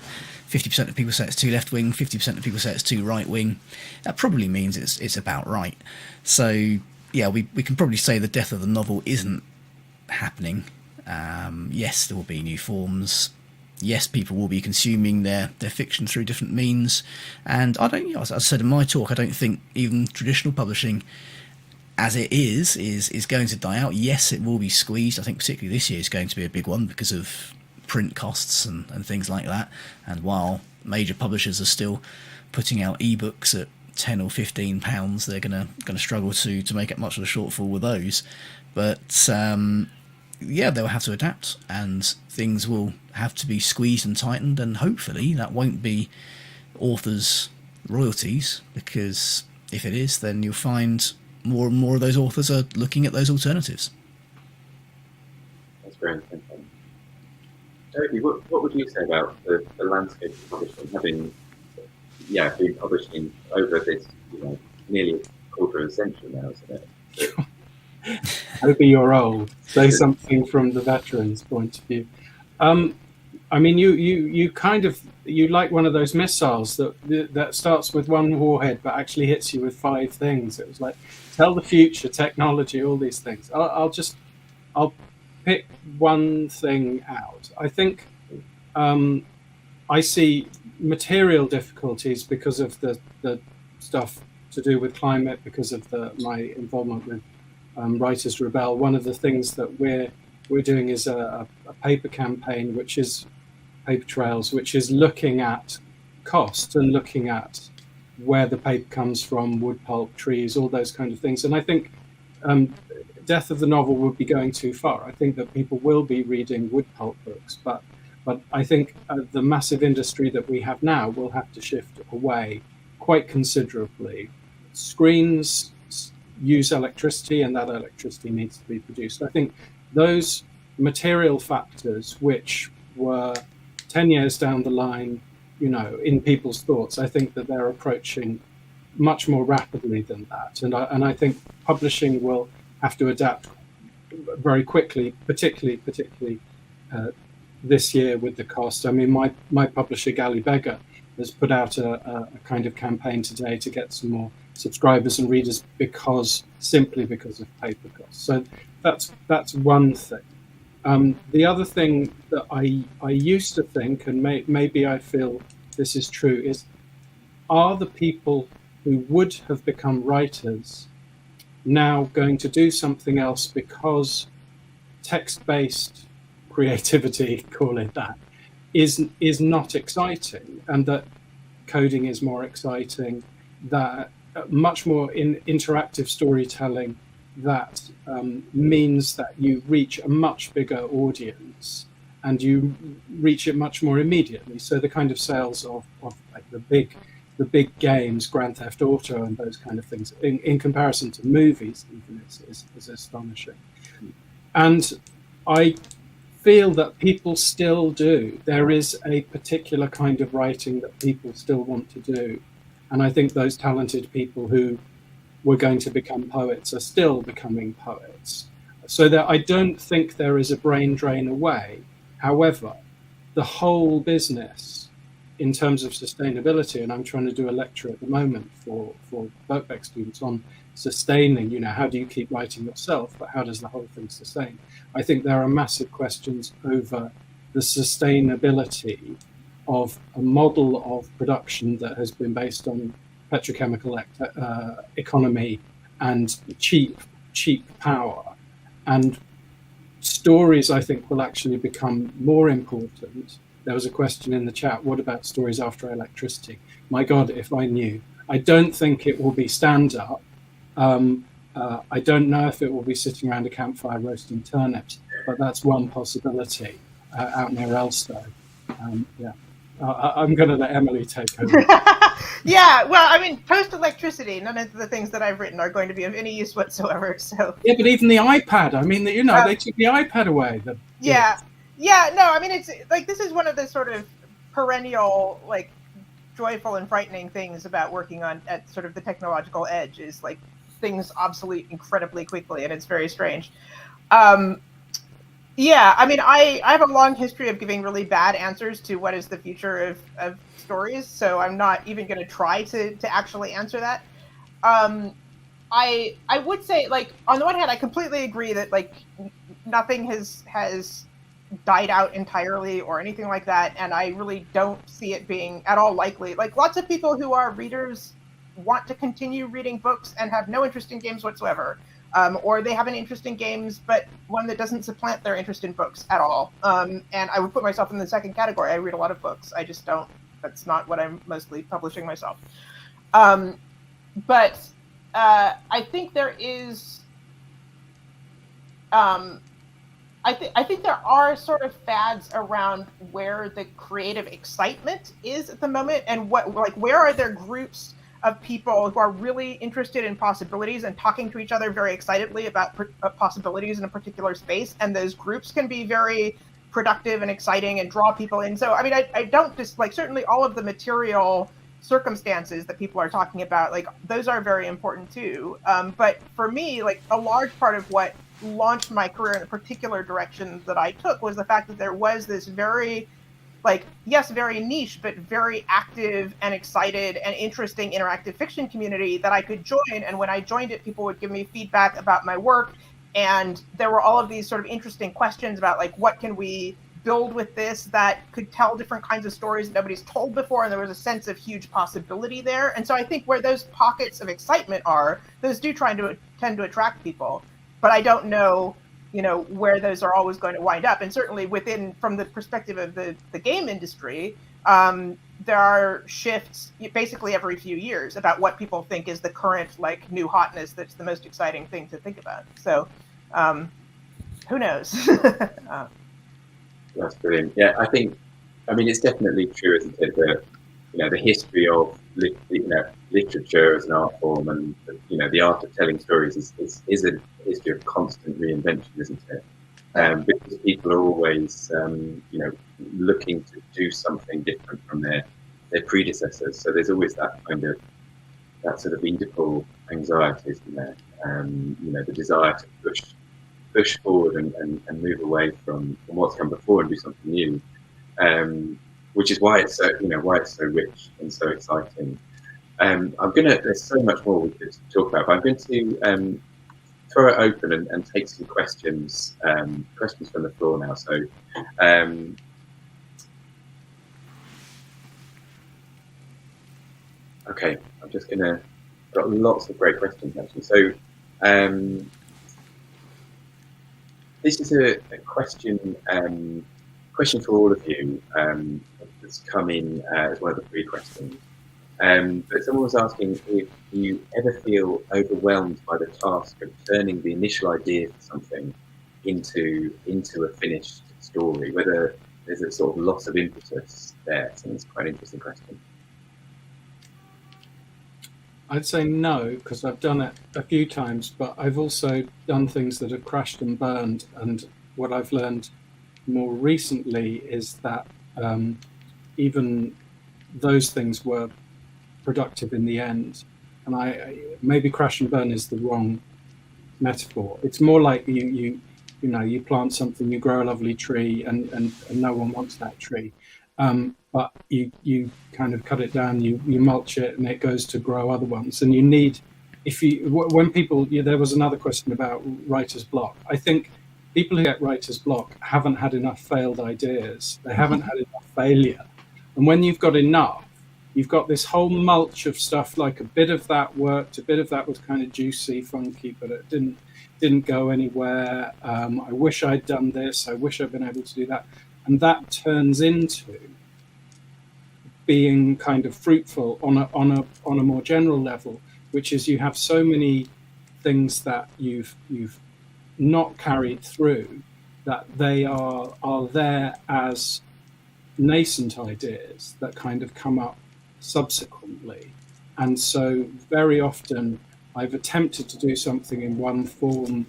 50% of people say it's too left-wing, 50% of people say it's too right-wing. That probably means it's about right. So yeah, we can probably say the death of the novel isn't happening. Yes, there will be new forms. Yes, people will be consuming their fiction through different means. And as I said in my talk, I don't think even traditional publishing as it is going to die out. Yes, it will be squeezed. I think particularly this year is going to be a big one because of print costs and things like that. And while major publishers are still putting out ebooks at £10 or £15, they're going to struggle to make up much of the shortfall with those. But yeah, they'll have to adapt, and things will have to be squeezed and tightened, and hopefully that won't be authors' royalties, because if it is, then you'll find more and more of those authors are looking at those alternatives. That's very interesting. Toby, what would you say about the landscape of publishing, having been publishing over this, nearly a quarter of a century now, isn't it? So, Toby, you're old. Say something from the veterans' point of view. I mean, you like one of those missiles that starts with one warhead but actually hits you with 5 things. It was like, tell the future, technology, all these things. I'll pick one thing out. I think I see material difficulties because of the stuff to do with climate, because of my involvement with Writers Rebel. One of the things that we're doing is a paper campaign, which is Paper Trails, which is looking at cost and looking at where the paper comes from, wood pulp, trees, all those kind of things. And I think death of the novel would be going too far. I think that people will be reading wood pulp books, but I think the massive industry that we have now will have to shift away quite considerably. Screens use electricity, and that electricity needs to be produced. I think those material factors, which were 10 years down the line, in people's thoughts, I think that they're approaching much more rapidly than that. And I think publishing will have to adapt very quickly, particularly this year with the cost. I mean, my publisher, Galley Beggar, has put out a kind of campaign today to get some more subscribers and readers simply because of paper costs. So that's one thing. The other thing that I used to think, and maybe I feel this is true, is, are the people who would have become writers now going to do something else because text-based creativity, call it that, is not exciting, and that coding is more exciting, that much more in interactive storytelling that means that you reach a much bigger audience and you reach it much more immediately. So the kind of sales of like the big games, Grand Theft Auto and those kind of things, in comparison to movies even, is astonishing. And I feel that people still do. There is a particular kind of writing that people still want to do. And I think those talented people who were going to become poets are still becoming poets. So that I don't think there is a brain drain away. However, the whole business in terms of sustainability, and I'm trying to do a lecture at the moment for Birkbeck students on sustaining, you know, how do you keep writing yourself, but how does the whole thing sustain? I think there are massive questions over the sustainability of a model of production that has been based on petrochemical economy and cheap power. And stories, I think, will actually become more important. There was a question in the chat, what about stories after electricity? My God, if I knew. I don't think it will be stand-up. I don't know if it will be sitting around a campfire roasting turnips, but that's one possibility out near Elstow. Yeah, I'm going to let Emily take over. Yeah, well, I mean, post-electricity, none of the things that I've written are going to be of any use whatsoever. So yeah, but even the iPad, I mean, you know, they took the iPad away. Yeah, no, I mean, it's like, this is one of the sort of perennial, like, joyful and frightening things about working on at sort of the technological edge, is like things obsolete incredibly quickly, and it's very strange. Yeah, I mean, I have a long history of giving really bad answers to what is the future of stories, so I'm not even going to try to actually answer that. I would say, like, on the one hand, I completely agree that, like, nothing has died out entirely or anything like that, and I really don't see it being at all likely. Like, lots of people who are readers want to continue reading books and have no interest in games whatsoever. Or they have an interest in games, but one that doesn't supplant their interest in books at all. And I would put myself in the second category. I read a lot of books. I just don't. That's not what I'm mostly publishing myself. But I think there is. I think there are sort of fads around where the creative excitement is at the moment, and where are there groups of people who are really interested in possibilities and talking to each other very excitedly about possibilities in a particular space, and those groups can be very productive and exciting and draw people in. So I mean, I don't just, like, certainly all of the material circumstances that people are talking about, like, those are very important too. But for me, like, a large part of what launched my career in the particular direction that I took was the fact that there was this very, like, yes, very niche, but very active and excited and interesting interactive fiction community that I could join. And when I joined it, people would give me feedback about my work. And there were all of these sort of interesting questions about, like, what can we build with this that could tell different kinds of stories that nobody's told before. And there was a sense of huge possibility there. And so I think where those pockets of excitement are, those do tend to attract people. But I don't know, you know, where those are always going to wind up. And certainly from the perspective of the game industry, there are shifts basically every few years about what people think is the current, like, new hotness that's the most exciting thing to think about. So who knows? That's brilliant. Yeah, I mean, it's definitely true, isn't it, that, you know, the history of literature as an art form, and, you know, the art of telling stories is a history of constant reinvention, isn't it? Because people are always, you know, looking to do something different from their predecessors. So there's always that sort of Oedipal anxiety, isn't there? You know, the desire to push forward and move away from what's come before and do something new. Which is why it's so, you know, why it's so rich and so exciting. There's so much more we could talk about, but I'm going to throw it open and take some questions from the floor now. So okay, I'm just got lots of great questions actually. So this is a question for all of you that's come in as one of the 3 questions. But someone was asking if you ever feel overwhelmed by the task of turning the initial idea for something into a finished story, whether there's a sort of loss of impetus there. So it's quite an interesting question. I'd say no, because I've done it a few times, but I've also done things that have crashed and burned. And what I've learned more recently is that even those things were productive in the end. and I maybe crash and burn is the wrong metaphor. It's more like you plant something, you grow a lovely tree, and no one wants that tree, but you kind of cut it down, you mulch it, and it goes to grow other ones. And you need, when people, there was another question about writer's block. I think people who get writer's block haven't had enough failed ideas. They haven't had enough failure. And when you've got enough, you've got this whole mulch of stuff, like a bit of that worked, a bit of that was kind of juicy, funky, but it didn't go anywhere. I wish I'd done this. I wish I'd been able to do that. And that turns into being kind of fruitful on a more general level, which is you have so many things that you've not carried through, that they are there as nascent ideas that kind of come up subsequently. And so very often I've attempted to do something in one form,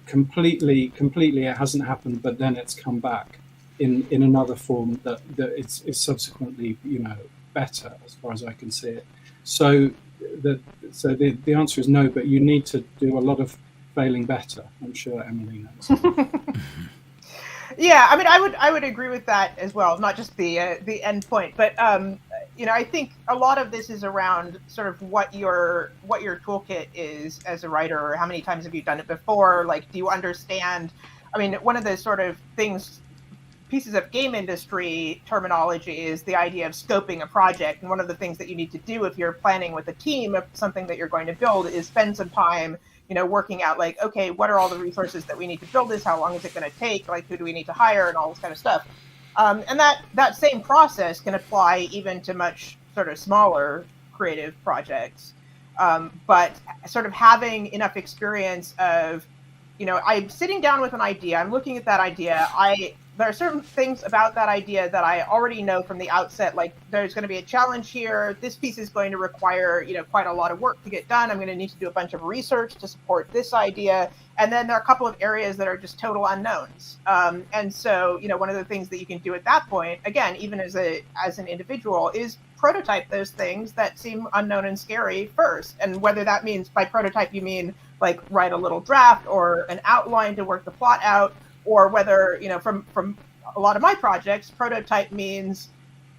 completely it hasn't happened, but then it's come back in another form that it's subsequently better, as far as I can see it. So the answer is no, but you need to do a lot of failing better. I'm sure Emily knows. Yeah, I mean, I would agree with that as well. Not just the end point, but I think a lot of this is around sort of what your toolkit is as a writer, or how many times have you done it before? Like, do you understand? I mean, one of the sort of pieces of game industry terminology is the idea of scoping a project. And one of the things that you need to do if you're planning with a team of something that you're going to build is spend some time, working out, like, okay, what are all the resources that we need to build this? How long is it going to take? Like, who do we need to hire, and all this kind of stuff. And that same process can apply even to much sort of smaller creative projects. But sort of having enough experience of, I'm sitting down with an idea, I'm looking at that idea, there are certain things about that idea that I already know from the outset, like there's going to be a challenge here. This piece is going to require, quite a lot of work to get done. I'm going to need to do a bunch of research to support this idea. And then there are a couple of areas that are just total unknowns. And so, one of the things that you can do at that point, again, even as an individual, is prototype those things that seem unknown and scary first. And whether that means, by prototype, you mean like write a little draft or an outline to work the plot out, or whether, from a lot of my projects, prototype means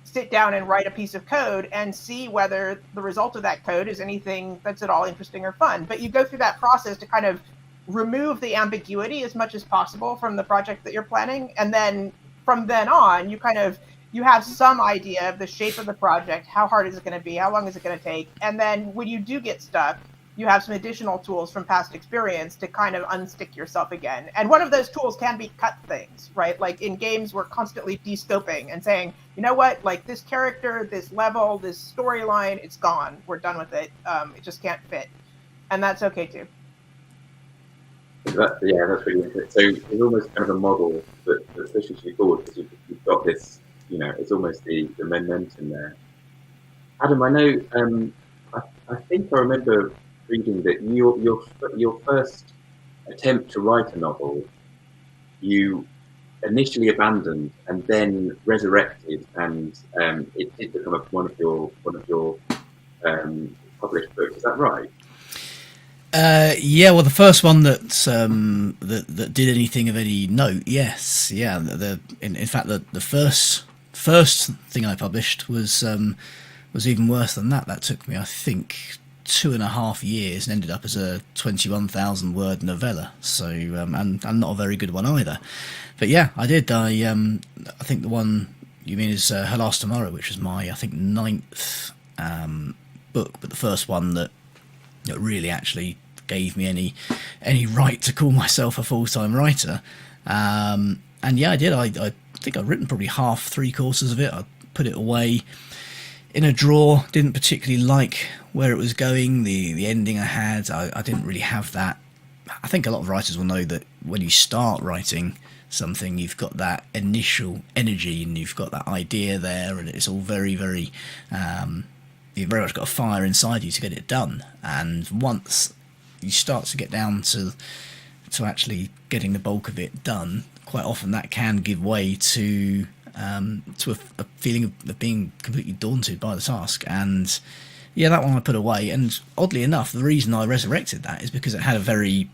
sit down and write a piece of code and see whether the result of that code is anything that's at all interesting or fun. But you go through that process to kind of remove the ambiguity as much as possible from the project that you're planning. And then from then on, you have some idea of the shape of the project, how hard is it going to be, how long is it going to take. And then when you do get stuck, you have some additional tools from past experience to kind of unstick yourself again. And one of those tools can be cut things, right? Like in games, we're constantly de-scoping and saying, you know what, like this character, this level, this storyline, it's gone. We're done with it. It just can't fit. And that's okay too. That's really interesting. So it's almost kind of a model that pushes you forward, because you've got this, it's almost the momentum there. Adam, I know, I think I remember reading that your first attempt to write a novel, you initially abandoned and then resurrected, and it did become one of your published books. Is that right? Yeah, well, the first one that did anything of any note, yes, yeah. In fact, the first thing I published was even worse than that. That took me, I think, 2.5 years, and ended up as a 21,000 word novella. So and not a very good one either. But yeah, I did. I think the one you mean is Her Last Tomorrow, which was my, I think, 9th book, but the first one that really actually gave me any right to call myself a full-time writer. And yeah, I did. I think I'd written probably 3/4 of it. I put it away in a drawer. Didn't particularly like where it was going. The ending I had, I didn't really have that. I think a lot of writers will know that when you start writing something, you've got that initial energy and you've got that idea there, and it's all very, very you've very much got a fire inside you to get it done. And once you start to get down to actually getting the bulk of it done, quite often that can give way to a feeling of being completely daunted by the task. And Yeah, that one I put away, and oddly enough, the reason I resurrected that is because it had a very,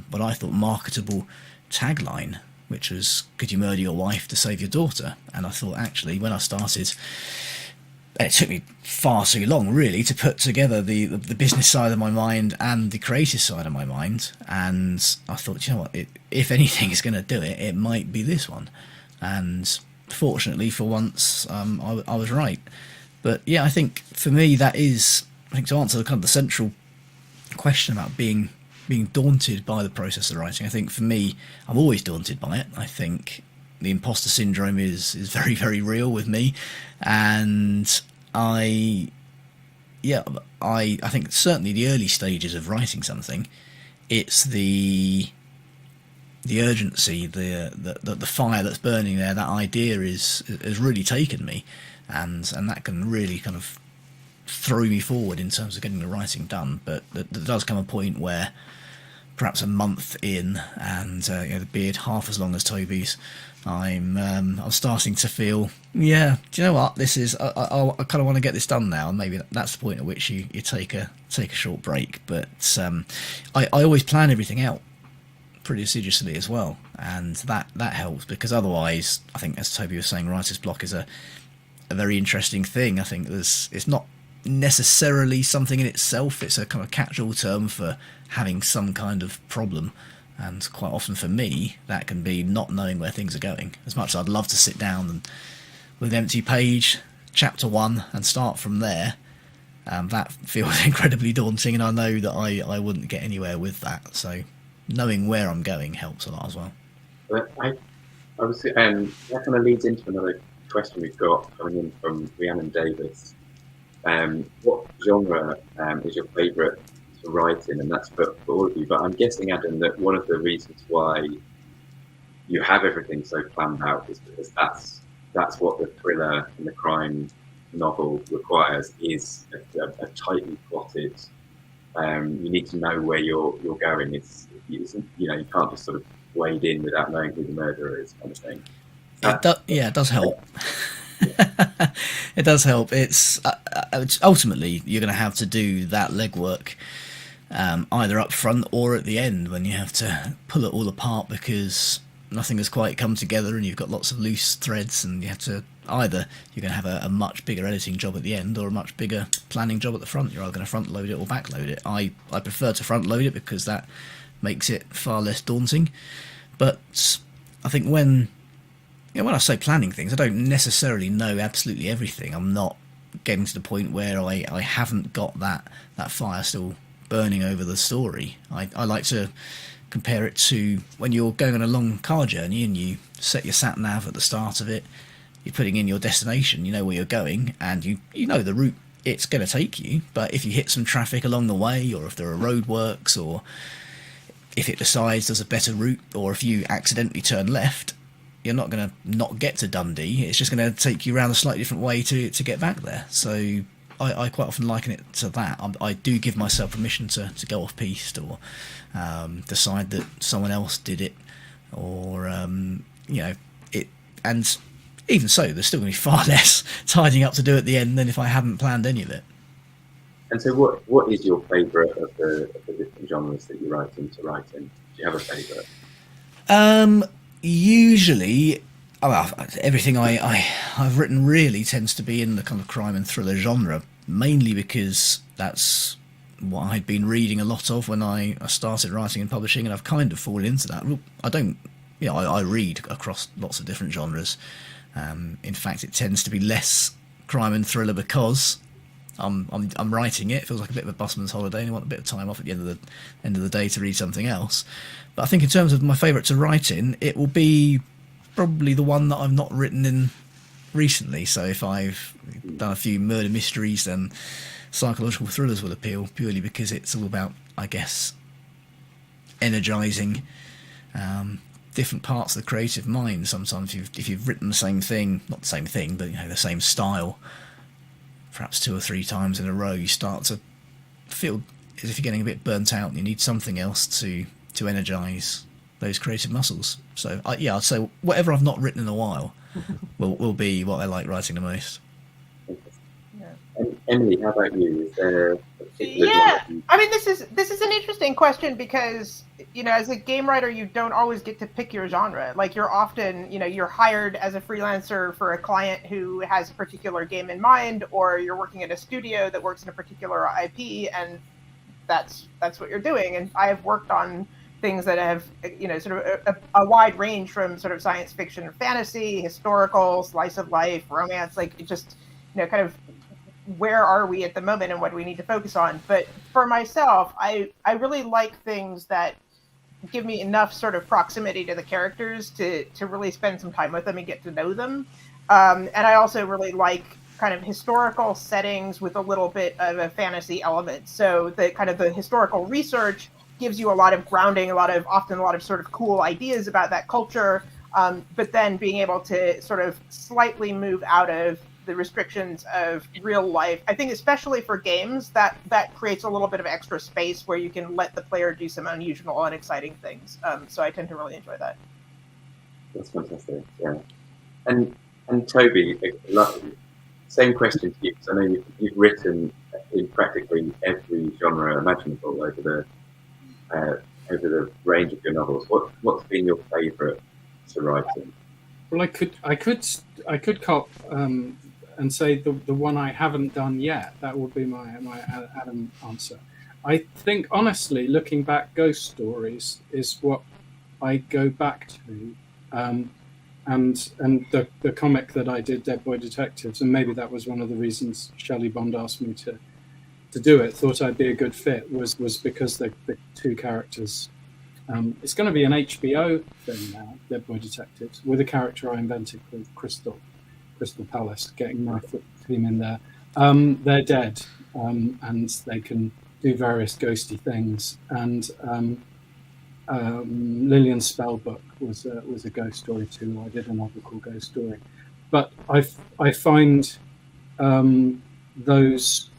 what I thought, marketable tagline, which was, could you murder your wife to save your daughter? And I thought, actually, when I started, it took me far too long, really, to put together the business side of my mind and the creative side of my mind. And I thought, you know what, if anything is going to do it, it might be this one. And fortunately, for once, I was right. But yeah, I think for me, that is, I think, to answer kind of the central question about being daunted by the process of writing. I think for me, I'm always daunted by it. I think the imposter syndrome is very, very real with me, and I think certainly the early stages of writing something, it's the urgency, the fire that's burning there. That idea has really taken me, and that can really kind of throw me forward in terms of getting the writing done. But there does come a point where, perhaps a month in, and the beard half as long as Toby's, I'm starting to feel, yeah, do you know what, this is, I kind of want to get this done now, and maybe that's the point at which you take a short break. But I always plan everything out pretty assiduously as well, and that helps, because otherwise, I think, as Toby was saying, writer's block is a very interesting thing. I think it's not necessarily something in itself, it's a kind of catch-all term for having some kind of problem, and quite often for me that can be not knowing where things are going. As much as I'd love to sit down and with an empty page, chapter 1, and start from there, that feels incredibly daunting, and I know that I wouldn't get anywhere with that. So knowing where I'm going helps a lot as well. I was, that kind of leads into another question we've got coming in from Rhiannon Davis. What genre is your favourite to write in? And that's for all of you. But I'm guessing, Adam, that one of the reasons why you have everything so planned out is because that's what the thriller and the crime novel requires, is a tightly plotted. You need to know where you're going. It's you can't just sort of wade in without knowing who the murderer is, kind of thing. It does help. It does help. It's ultimately you're going to have to do that legwork either up front or at the end, when you have to pull it all apart because nothing has quite come together and you've got lots of loose threads, and you have to either you're going to have a much bigger editing job at the end or a much bigger planning job at the front. You're either going to front load it or back load it. I prefer to front load it because that makes it far less daunting. But I think when I say planning things, I don't necessarily know absolutely everything. I'm not getting to the point where I haven't got that fire still burning over the story. I like to compare it to when you're going on a long car journey and you set your sat nav at the start of it, you're putting in your destination, you know where you're going, and you know the route it's going to take you. But if you hit some traffic along the way, or if there are roadworks, or if it decides there's a better route, or if you accidentally turn left, you're not going to not get to Dundee. It's just going to take you around a slightly different way to get back there. So I quite often liken it to that. I do give myself permission to go off piste, or decide that someone else did it, or it. And even so, there's still going to be far less tidying up to do at the end than if I hadn't planned any of it. And so, what is your favourite of the different genres that you write in? Do you have a favourite? Usually, everything I've written really tends to be in the kind of crime and thriller genre, mainly because that's what I'd been reading a lot of when I started writing and publishing, and I've kind of fallen into that. I read across lots of different genres. In fact, it tends to be less crime and thriller because I'm writing it. It feels like a bit of a busman's holiday, and I want a bit of time off at the end of the day to read something else. But I think in terms of my favourite to write in, it will be probably the one that I've not written in recently. So if I've done a few murder mysteries, then psychological thrillers will appeal, purely because it's all about, I guess, energising different parts of the creative mind. Sometimes if you've written the same thing, not the same thing, but the same style, perhaps 2 or 3 times in a row, you start to feel as if you're getting a bit burnt out and you need something else to energise those creative muscles. So I'd say whatever I've not written in a while will be what I like writing the most. Yeah. And Emily, how about you? Is there a particular Yeah, genre I mean, this is an interesting question because, as a game writer, you don't always get to pick your genre. Like, you're often, you're hired as a freelancer for a client who has a particular game in mind, or you're working at a studio that works in a particular IP, and that's what you're doing. And I have worked on things that have, sort of a wide range from sort of science fiction, fantasy, historical, slice of life, romance, like it just, kind of where are we at the moment and what do we need to focus on. But for myself, I really like things that give me enough sort of proximity to the characters to really spend some time with them and get to know them. And I also really like kind of historical settings with a little bit of a fantasy element. So the kind of the historical research gives you a lot of grounding, often a lot of sort of cool ideas about that culture. But then being able to sort of slightly move out of the restrictions of real life, I think especially for games, that creates a little bit of extra space where you can let the player do some unusual and exciting things. So I tend to really enjoy that. That's fantastic. Yeah, and Toby, same question to you, because I know you've written in practically every genre imaginable over the range of your novels. What's been your favourite to write in? Well, I could cop and say the one I haven't done yet. That would be my Adam answer. I think honestly, looking back, ghost stories is what I go back to, and the comic that I did, Dead Boy Detectives, and maybe that was one of the reasons Shelley Bond asked me to do it. Thought I'd be a good fit was because the two characters. It's going to be an HBO thing now, Dead Boy Detectives, with a character I invented called Crystal Palace, getting my team in there. They're dead, and they can do various ghosty things. And Lillian's Spellbook was a ghost story too. I did a novel called Ghost Story. But I find those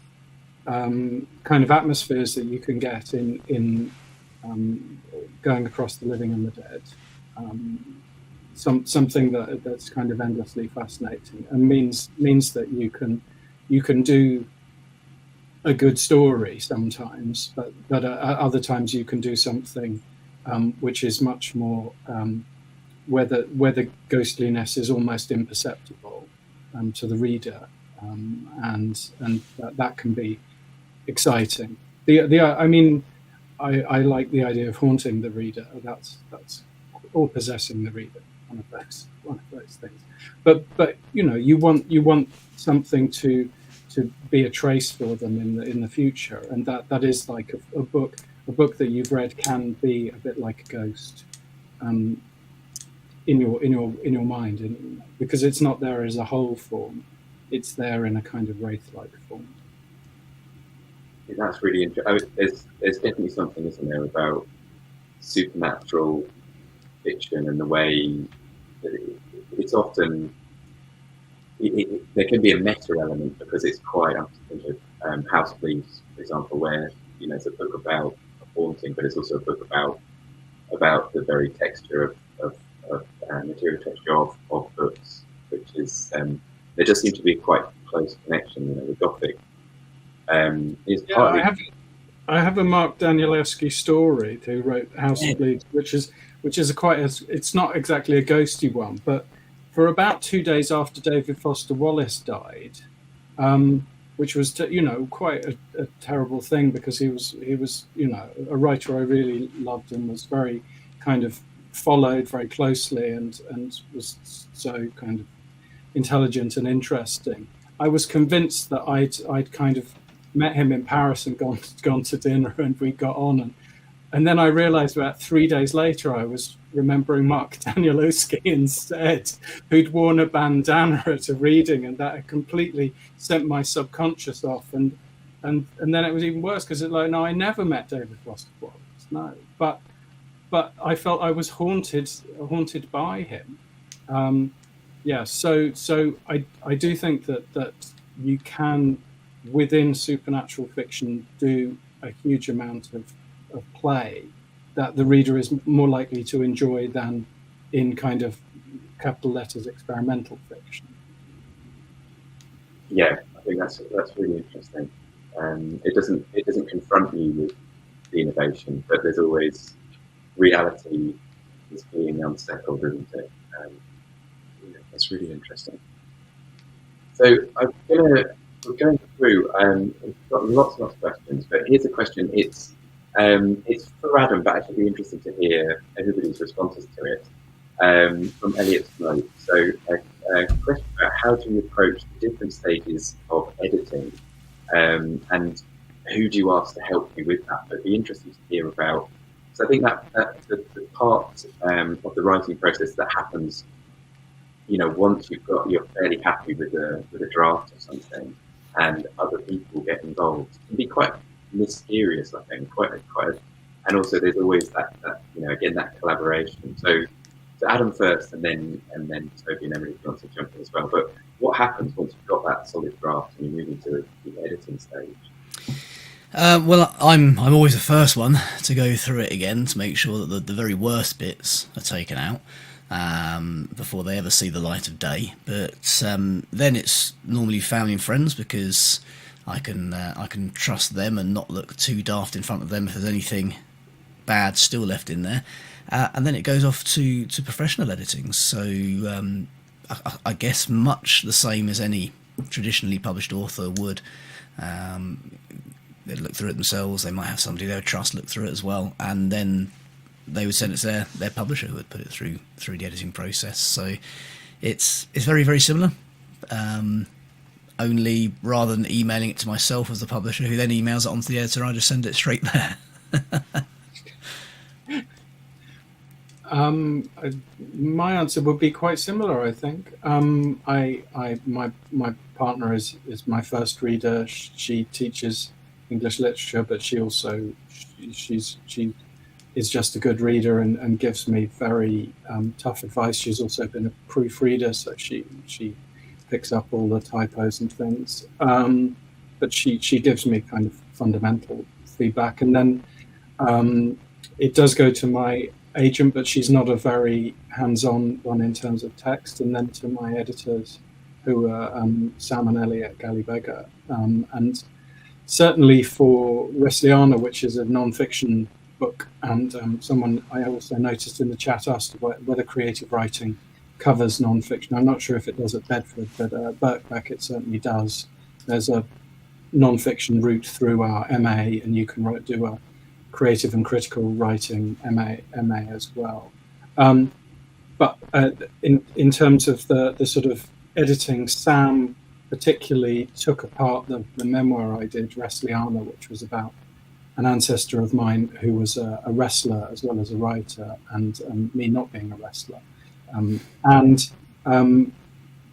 kind of atmospheres that you can get in going across the living and the dead, something that's kind of endlessly fascinating, and means that you can do a good story sometimes, but at other times you can do something which is much more where the ghostliness is almost imperceptible to the reader, and that can be exciting. I mean, I like the idea of haunting the reader. That's or possessing the reader. One of those things. But you want something to be a trace for them in the future, and that is like a book that you've read can be a bit like a ghost, in your mind, because it's not there as a whole form. It's there in a kind of wraith-like form. That's really interesting. There's definitely something, isn't there, about supernatural fiction and the way that it's often there can be a meta element, because it's quite. I'm thinking of House of Leaves, for example, where it's a book about a haunting, but it's also a book about the very texture of material texture of books, which is there just seems to be quite close connection, with Gothic. I have a Mark Danielewski story who wrote House of Leaves, which is it's not exactly a ghosty one, but for about 2 days after David Foster Wallace died, which was quite a terrible thing, because he was a writer I really loved and was very kind of followed very closely and was so kind of intelligent and interesting. I was convinced that I'd kind of met him in Paris and gone to dinner, and we got on, and then I realized about 3 days later I was remembering Mark Danielewski instead, who'd worn a bandana at a reading, and that had completely sent my subconscious off, and then it was even worse, because no, I never met David Foster Wallace, no, but I felt I was haunted by him. So I do think that you can, within supernatural fiction, do a huge amount of play that the reader is more likely to enjoy than in kind of capital letters experimental fiction. Yeah, I think that's really interesting. It doesn't confront you with the innovation, but there's always reality is being unsettled, isn't it? Yeah, that's really interesting. So we're going through. We've got lots and lots of questions, but here's a question. It's for Adam, but actually be interested to hear everybody's responses to it. From Elliot Smoke. So a question about how do you approach the different stages of editing, and who do you ask to help you with that? But it'd be interesting to hear about. So I think that the part of the writing process that happens, once you're fairly happy with a draft or something, and other people get involved, can be quite mysterious. I think and also there's always that again that collaboration. So Adam first, and then Toby and Emily want to jump in as well. But what happens once you've got that solid draft and you move into the editing stage? Well, I'm always the first one to go through it again to make sure that the very worst bits are taken out before they ever see the light of day. But then it's normally family and friends, because I can trust them and not look too daft in front of them if there's anything bad still left in there. And then it goes off to professional editing. So I guess much the same as any traditionally published author would. They'd look through it themselves. They might have somebody they would trust look through it as well, and then they would send it to their publisher, who would put it through the editing process. So it's very, very similar. Only rather than emailing it to myself as the publisher, who then emails it onto the editor, I just send it straight there. My answer would be quite similar, I think. My partner is my first reader. She teaches English literature, but she is just a good reader and gives me very tough advice. She's also been a proofreader, so she picks up all the typos and things. But she gives me kind of fundamental feedback, and then it does go to my agent, but she's not a very hands-on one in terms of text, and then to my editors, who are Sam and Ellie at Galibega. And certainly for Wrestliana, which is a non-fiction book, and someone I also noticed in the chat asked whether creative writing covers non-fiction. I'm not sure if it does at Bedford, but Birkbeck it certainly does. There's a non-fiction route through our MA, and you can do a creative and critical writing MA as well. But in terms of the sort of editing, Sam particularly took apart the memoir I did, Wrestliana, which was about an ancestor of mine who was a wrestler as well as a writer, and me not being a wrestler.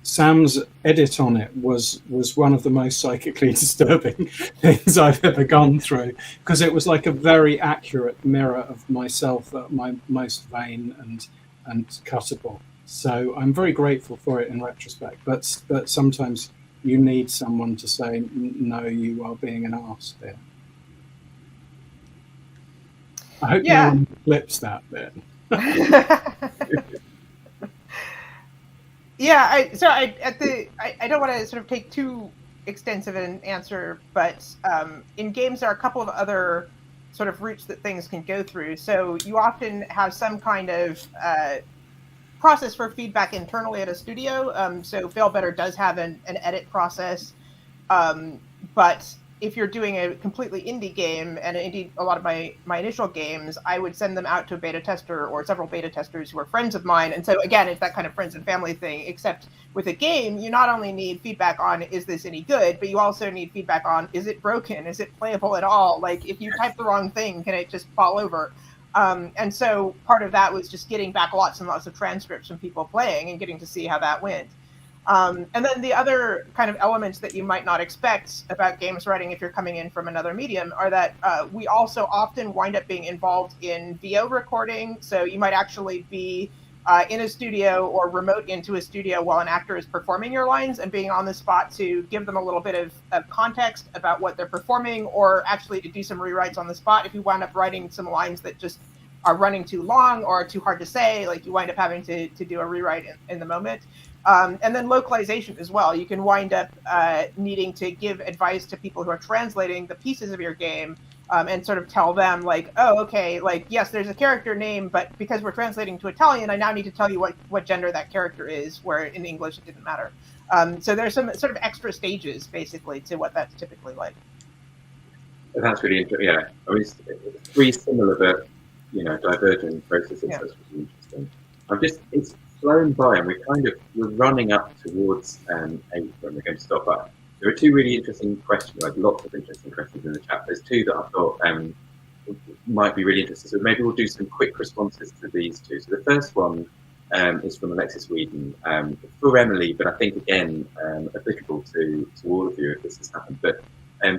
Sam's edit on it was one of the most psychically disturbing things I've ever gone through, because it was like a very accurate mirror of myself at my most vain and cuttable. So I'm very grateful for it in retrospect, but sometimes you need someone to say, no, you are being an arse there. I hope no one flips that bit. Yeah, I don't want to sort of take too extensive an answer, but in games there are a couple of other sort of routes that things can go through. So you often have some kind of process for feedback internally at a studio. So Fail Better does have an edit process, but if you're doing a completely indie game, and indeed a lot of my initial games, I would send them out to a beta tester or several beta testers who are friends of mine. And so again, it's that kind of friends and family thing, except with a game, you not only need feedback on, is this any good, but you also need feedback on, is it broken? Is it playable at all? Like, if you type the wrong thing, can it just fall over? And so part of that was just getting back lots and lots of transcripts from people playing and getting to see how that went. And then the other kind of elements that you might not expect about games writing if you're coming in from another medium are that we also often wind up being involved in VO recording. So you might actually be in a studio or remote into a studio while an actor is performing your lines and being on the spot to give them a little bit of context about what they're performing, or actually to do some rewrites on the spot if you wind up writing some lines that just are running too long or too hard to say, like you wind up having to do a rewrite in the moment. And then localization as well. You can wind up needing to give advice to people who are translating the pieces of your game, and sort of tell them like, oh, okay, like, yes, there's a character name, but because we're translating to Italian, I now need to tell you what gender that character is, where in English it didn't matter. So there's some sort of extra stages, basically, to what that's typically like. That's really interesting. Yeah, I mean, it's three similar but divergent processes. Yeah. That's really interesting. It's flown by, and we're running up towards 8 when we're going to stop. But there are two really interesting questions, like lots of interesting questions in the chat. There's two that I thought might be really interesting. So maybe we'll do some quick responses to these two. So the first one is from Alexis Whedon for Emily, but I think again applicable to all of you if this has happened. But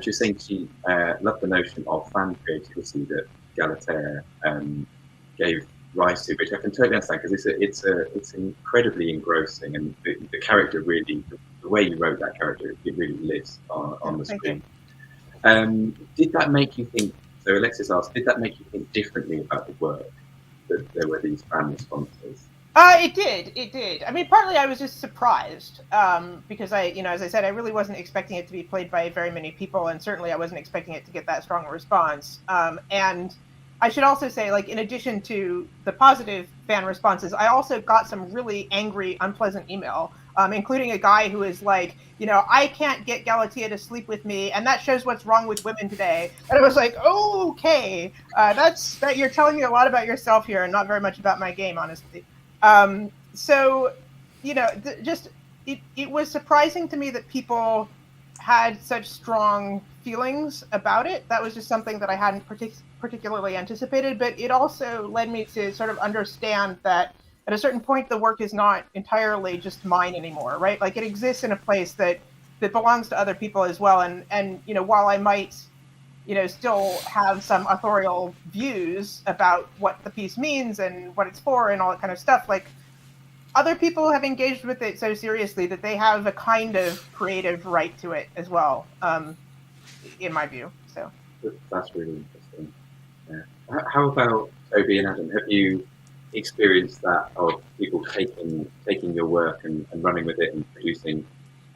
she was saying she loved the notion of fan creativity that Galatea gave rise to, which I can totally understand, because it's incredibly engrossing, and the character really, the way you wrote that character, it really lives on the screen. Did that make you think? So Alexis asked, did that make you think differently about the work that there were these fan responses? It did. I mean, partly I was just surprised because as I said, I really wasn't expecting it to be played by very many people, and certainly I wasn't expecting it to get that strong a response. And I should also say, like, in addition to the positive fan responses, I also got some really angry, unpleasant email, including a guy who is like, I can't get Galatea to sleep with me, and that shows what's wrong with women today. And I was like, oh, okay, that you're telling me a lot about yourself here, and not very much about my game, honestly. So, it was surprising to me that people had such strong feelings about it. That was just something that I hadn't particularly anticipated, but it also led me to sort of understand that at a certain point, the work is not entirely just mine anymore, right? Like, it exists in a place that belongs to other people as well. And while I might, still have some authorial views about what the piece means and what it's for and all that kind of stuff, like, other people have engaged with it so seriously that they have a kind of creative right to it as well, in my view. So that's really interesting. Yeah. How about Toby and Adam? Have you experienced that, of people taking your work and running with it and producing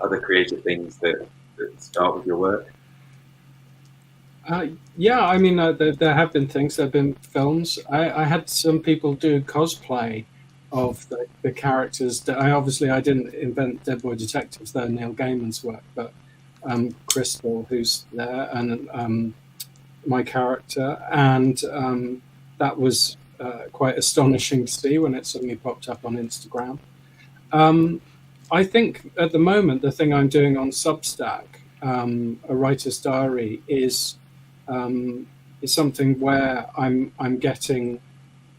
other creative things that start with your work? Yeah, I mean, there have been things. There have been films. I had some people do cosplay of the characters. I didn't invent Dead Boy Detectives, though, Neil Gaiman's work, but Crystal, who's there, and my character, and that was quite astonishing to see when it suddenly popped up on Instagram. I think at the moment the thing I'm doing on Substack, a writer's diary, is something where I'm getting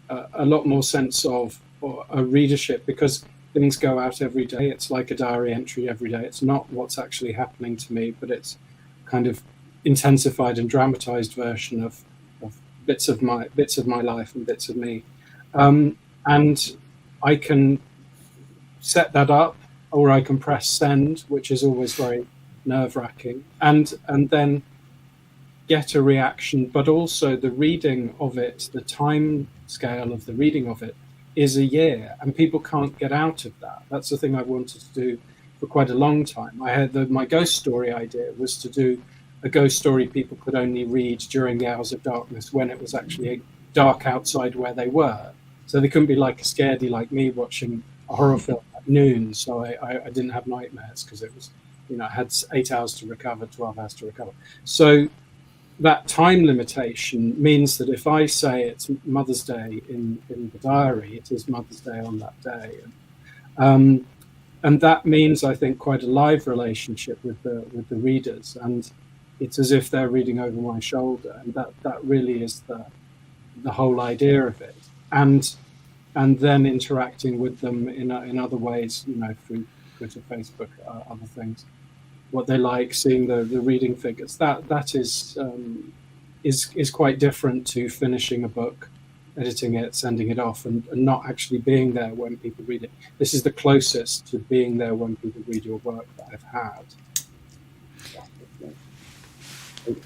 a lot more sense of a readership, because things go out every day. It's like a diary entry every day. It's not what's actually happening to me, but it's kind of intensified and dramatized version of bits of my life and bits of me, and I can set that up, or I can press send, which is always very nerve-wracking, and then get a reaction. But also the reading of it, the time scale of the reading of it is a year, and people can't get out of that. That's the thing I wanted to do for quite a long time. I had my ghost story idea was to do a ghost story people could only read during the hours of darkness, when it was actually dark outside where they were. So they couldn't be like a scaredy like me watching a horror film at noon. So I didn't have nightmares, because it was, I had 8 hours to recover, 12 hours to recover. So that time limitation means that if I say it's Mother's Day in the diary, it is Mother's Day on that day. And that means, I think, quite a live relationship with the readers, and it's as if they're reading over my shoulder, and that really is the whole idea of it. And then interacting with them in other ways, through Twitter, Facebook, other things, what they like, seeing the reading figures. That is quite different to finishing a book, editing it, sending it off, and not actually being there when people read it. This is the closest to being there when people read your work that I've had.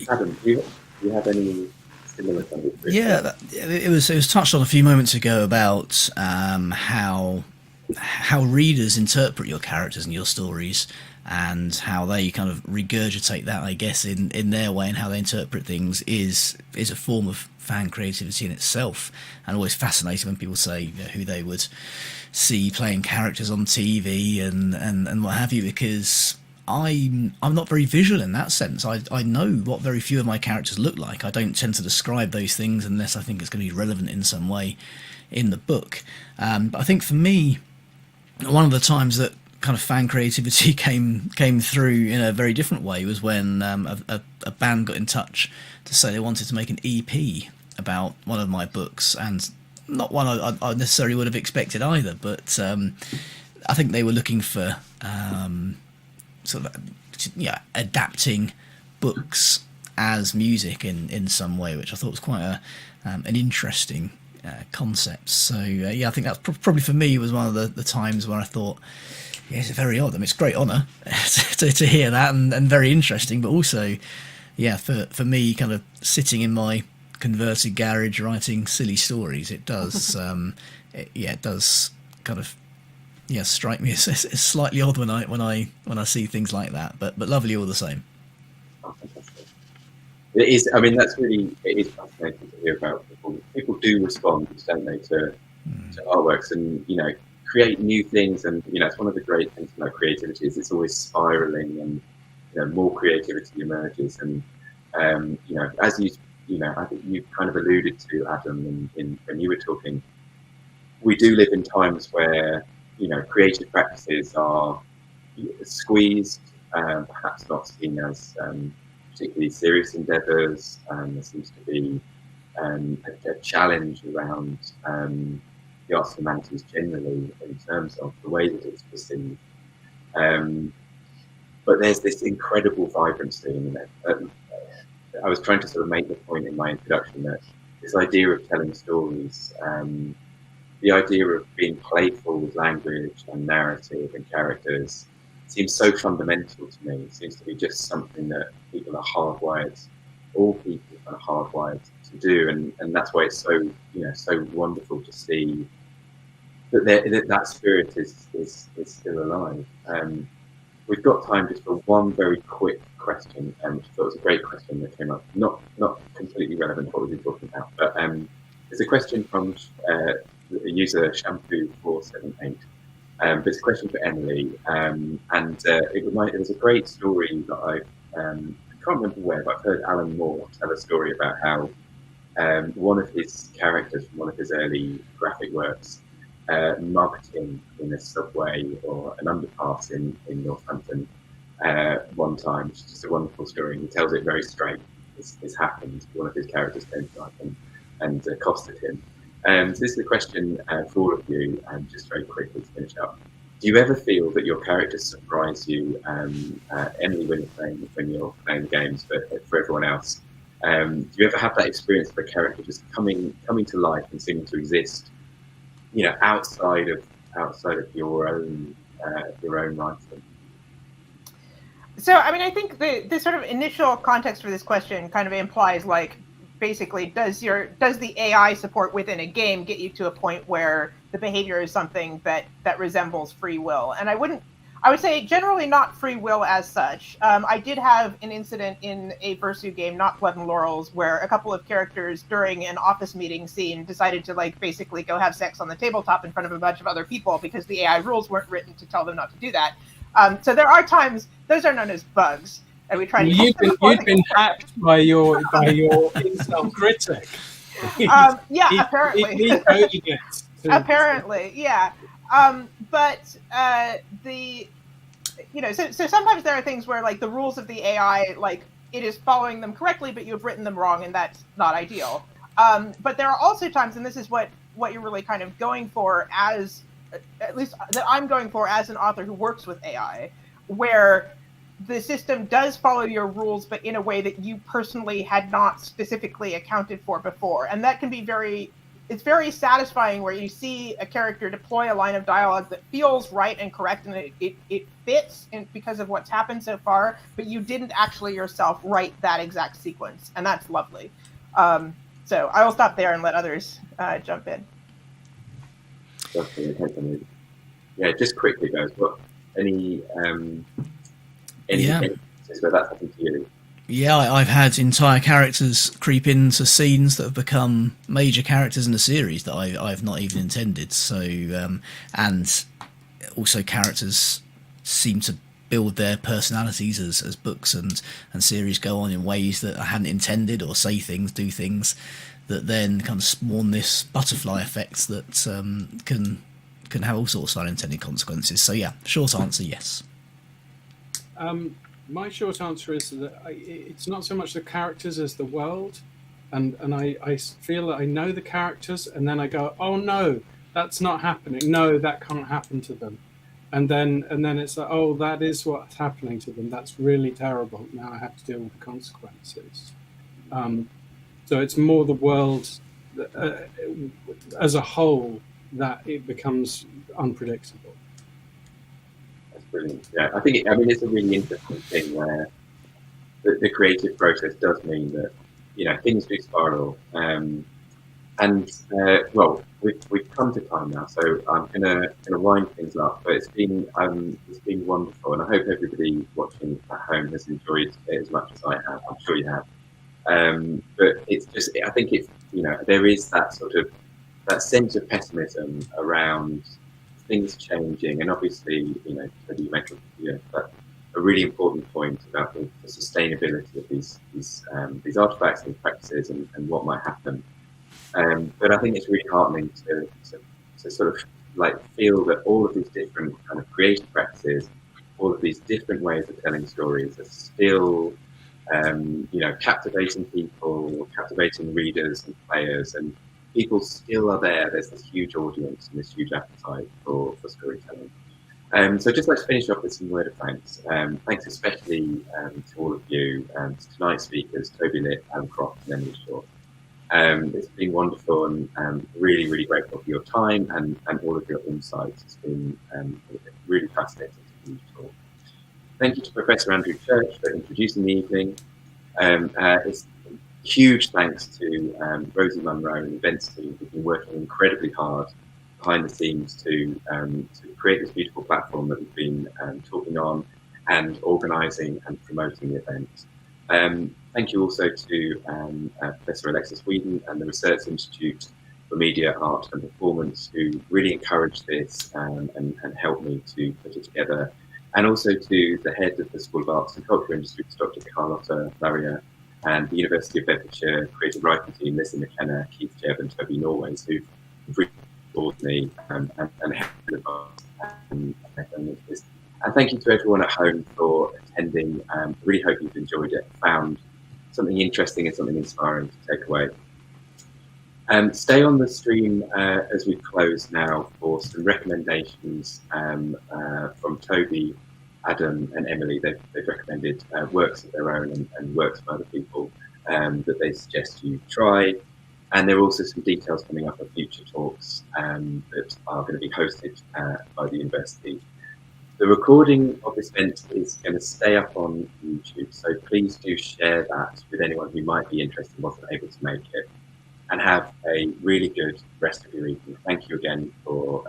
Adam, do you have any similar kind of Yeah, it was touched on a few moments ago about how readers interpret your characters and your stories, and how they kind of regurgitate that, I guess, in their way, and how they interpret things is a form of fan creativity in itself. And always fascinating when people say, you know, who they would see playing characters on TV and what have you, because I'm not very visual in that sense. I know what very few of my characters look like. I don't tend to describe those things unless I think it's going to be relevant in some way in the book. But I think for me, one of the times that kind of fan creativity came through in a very different way was when a band got in touch to say they wanted to make an EP about one of my books, and not one I necessarily would have expected either, but I think they were looking for sort of adapting books as music in some way, which I thought was quite an interesting concept. So I think that's probably for me was one of the times where I thought, yeah, it's very odd. I mean, it's a great honour to hear that, and very interesting, but also, yeah, for me, kind of sitting in my converted garage writing silly stories, it does it does kind of strike me as slightly odd when I see things like that, but lovely all the same. Oh, fantastic. It is. I mean, it is fascinating to hear about people. People do respond, don't they, to artworks, and create new things. And it's one of the great things about creativity is it's always spiraling, and more creativity emerges. And as I think you kind of alluded to, Adam, when you were talking, we do live in times where creative practices are squeezed, perhaps not seen as particularly serious endeavours. There seems to be a challenge around the arts and humanities generally in terms of the way that it's perceived. But there's this incredible vibrancy in it. I was trying to sort of make the point in my introduction that this idea of telling stories, the idea of being playful with language and narrative and characters, seems so fundamental to me. It seems to be just something that people are hardwired, all people are hardwired to do, and that's why it's so so wonderful to see that spirit is still alive. We've got time just for one very quick question, which I thought was a great question that came up, not completely relevant to what we've been talking about, but there's a question from the user Shampoo478. But it's a question for Emily, and it was a great story that I can't remember where, but I've heard Alan Moore tell a story about how one of his characters from one of his early graphic works mugged him in a subway or an underpass in Northampton one time, which is just a wonderful story. And he tells it very straight. This happened. One of his characters came to life and accosted him. So this is a question for all of you, just very quickly to finish up. Do you ever feel that your characters surprise you, Emily, when you're playing games, but for everyone else? Do you ever have that experience of a character just coming to life and seeming to exist, outside of your own writing? So, I mean, I think the sort of initial context for this question kind of implies, like, basically, does the AI support within a game get you to a point where the behavior is something that resembles free will? And I would say generally not free will as such. I did have an incident in a Versu game, not Blood and Laurels, where a couple of characters during an office meeting scene decided to basically go have sex on the tabletop in front of a bunch of other people because the AI rules weren't written to tell them not to do that. So there are times, those are known as bugs. And we try to you've been hacked by your incel critic. Apparently. Apparently, yeah. So sometimes there are things where the rules of the AI, it is following them correctly, but you've written them wrong, and that's not ideal. But there are also times, and this is what you're really kind of going for at least that I'm going for as an author who works with AI, where the system does follow your rules, but in a way that you personally had not specifically accounted for before. And that can be it's very satisfying where you see a character deploy a line of dialogue that feels right and correct, and it fits because of what's happened so far, but you didn't actually yourself write that exact sequence. And that's lovely. So I will stop there and let others jump in. Yeah, just quickly, guys. What any Yeah. instances where that's happened to you? Yeah, I've had entire characters creep into scenes that have become major characters in the series that I've not even intended. So, and also characters seem to build their personalities as books and series go on in ways that I hadn't intended, or say things, do things that then kind of spawn this butterfly effect that can have all sorts of unintended consequences. So yeah, short answer, yes. My short answer is that it's not so much the characters as the world, and I feel that I know the characters, and then I go, oh no, that's not happening. No, that can't happen to them, and then it's like, oh, that is what's happening to them. That's really terrible. Now I have to deal with the consequences. So it's more the world as a whole that it becomes unpredictable. That's brilliant. Yeah, I think it's a really interesting thing where the creative process does mean that things do spiral, and well, we've come to time now, so I'm gonna wind things up. But it's been wonderful, and I hope everybody watching at home has enjoyed it as much as I have. I'm sure you have. But it's just, I think it's, there is that sort of that sense of pessimism around things changing, and obviously, you mentioned that a really important point about the sustainability of these artifacts and practices and what might happen. But I think it's really heartening to sort of like feel that all of these different kind of creative practices, all of these different ways of telling stories are still captivating people, captivating readers and players, and people still are there. There's this huge audience and this huge appetite for storytelling. So I'd just like to finish off with some word of thanks. Thanks especially to all of you, to tonight's speakers, Toby Lit, Croft and Emily. It's been wonderful, and really, really grateful for your time and all of your insights. It's been really fascinating to hear you talk. Thank you to Professor Andrew Church for introducing the evening. It's huge thanks to Rosie Munro and the events team who've been working incredibly hard behind the scenes to create this beautiful platform that we've been talking on and organising and promoting the event. Thank you also to Professor Alexis Whedon and the Research Institute for Media, Art and Performance, who really encouraged this and helped me to put it together. And also to the head of the School of Arts and Culture Industries, Dr. Carlotta Laria, and the University of Bedfordshire creative writing team, Lizzie McKenna, Keith Jebb and Toby Norways, who've really supported me and helped me. And thank you to everyone at home for attending. Really hope you've enjoyed it, found something interesting and something inspiring to take away. Stay on the stream as we close now for some recommendations from Toby, Adam and Emily. They've recommended works of their own and works of other people that they suggest you try. And there are also some details coming up of future talks that are going to be hosted by the university. The recording of this event is going to stay up on YouTube, so please do share that with anyone who might be interested and wasn't able to make it. And have a really good rest of your evening. Thank you again to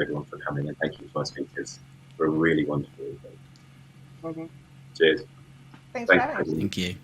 everyone for coming, and thank you to our speakers for a really wonderful evening. Cheers. Thanks for having us. Thank you.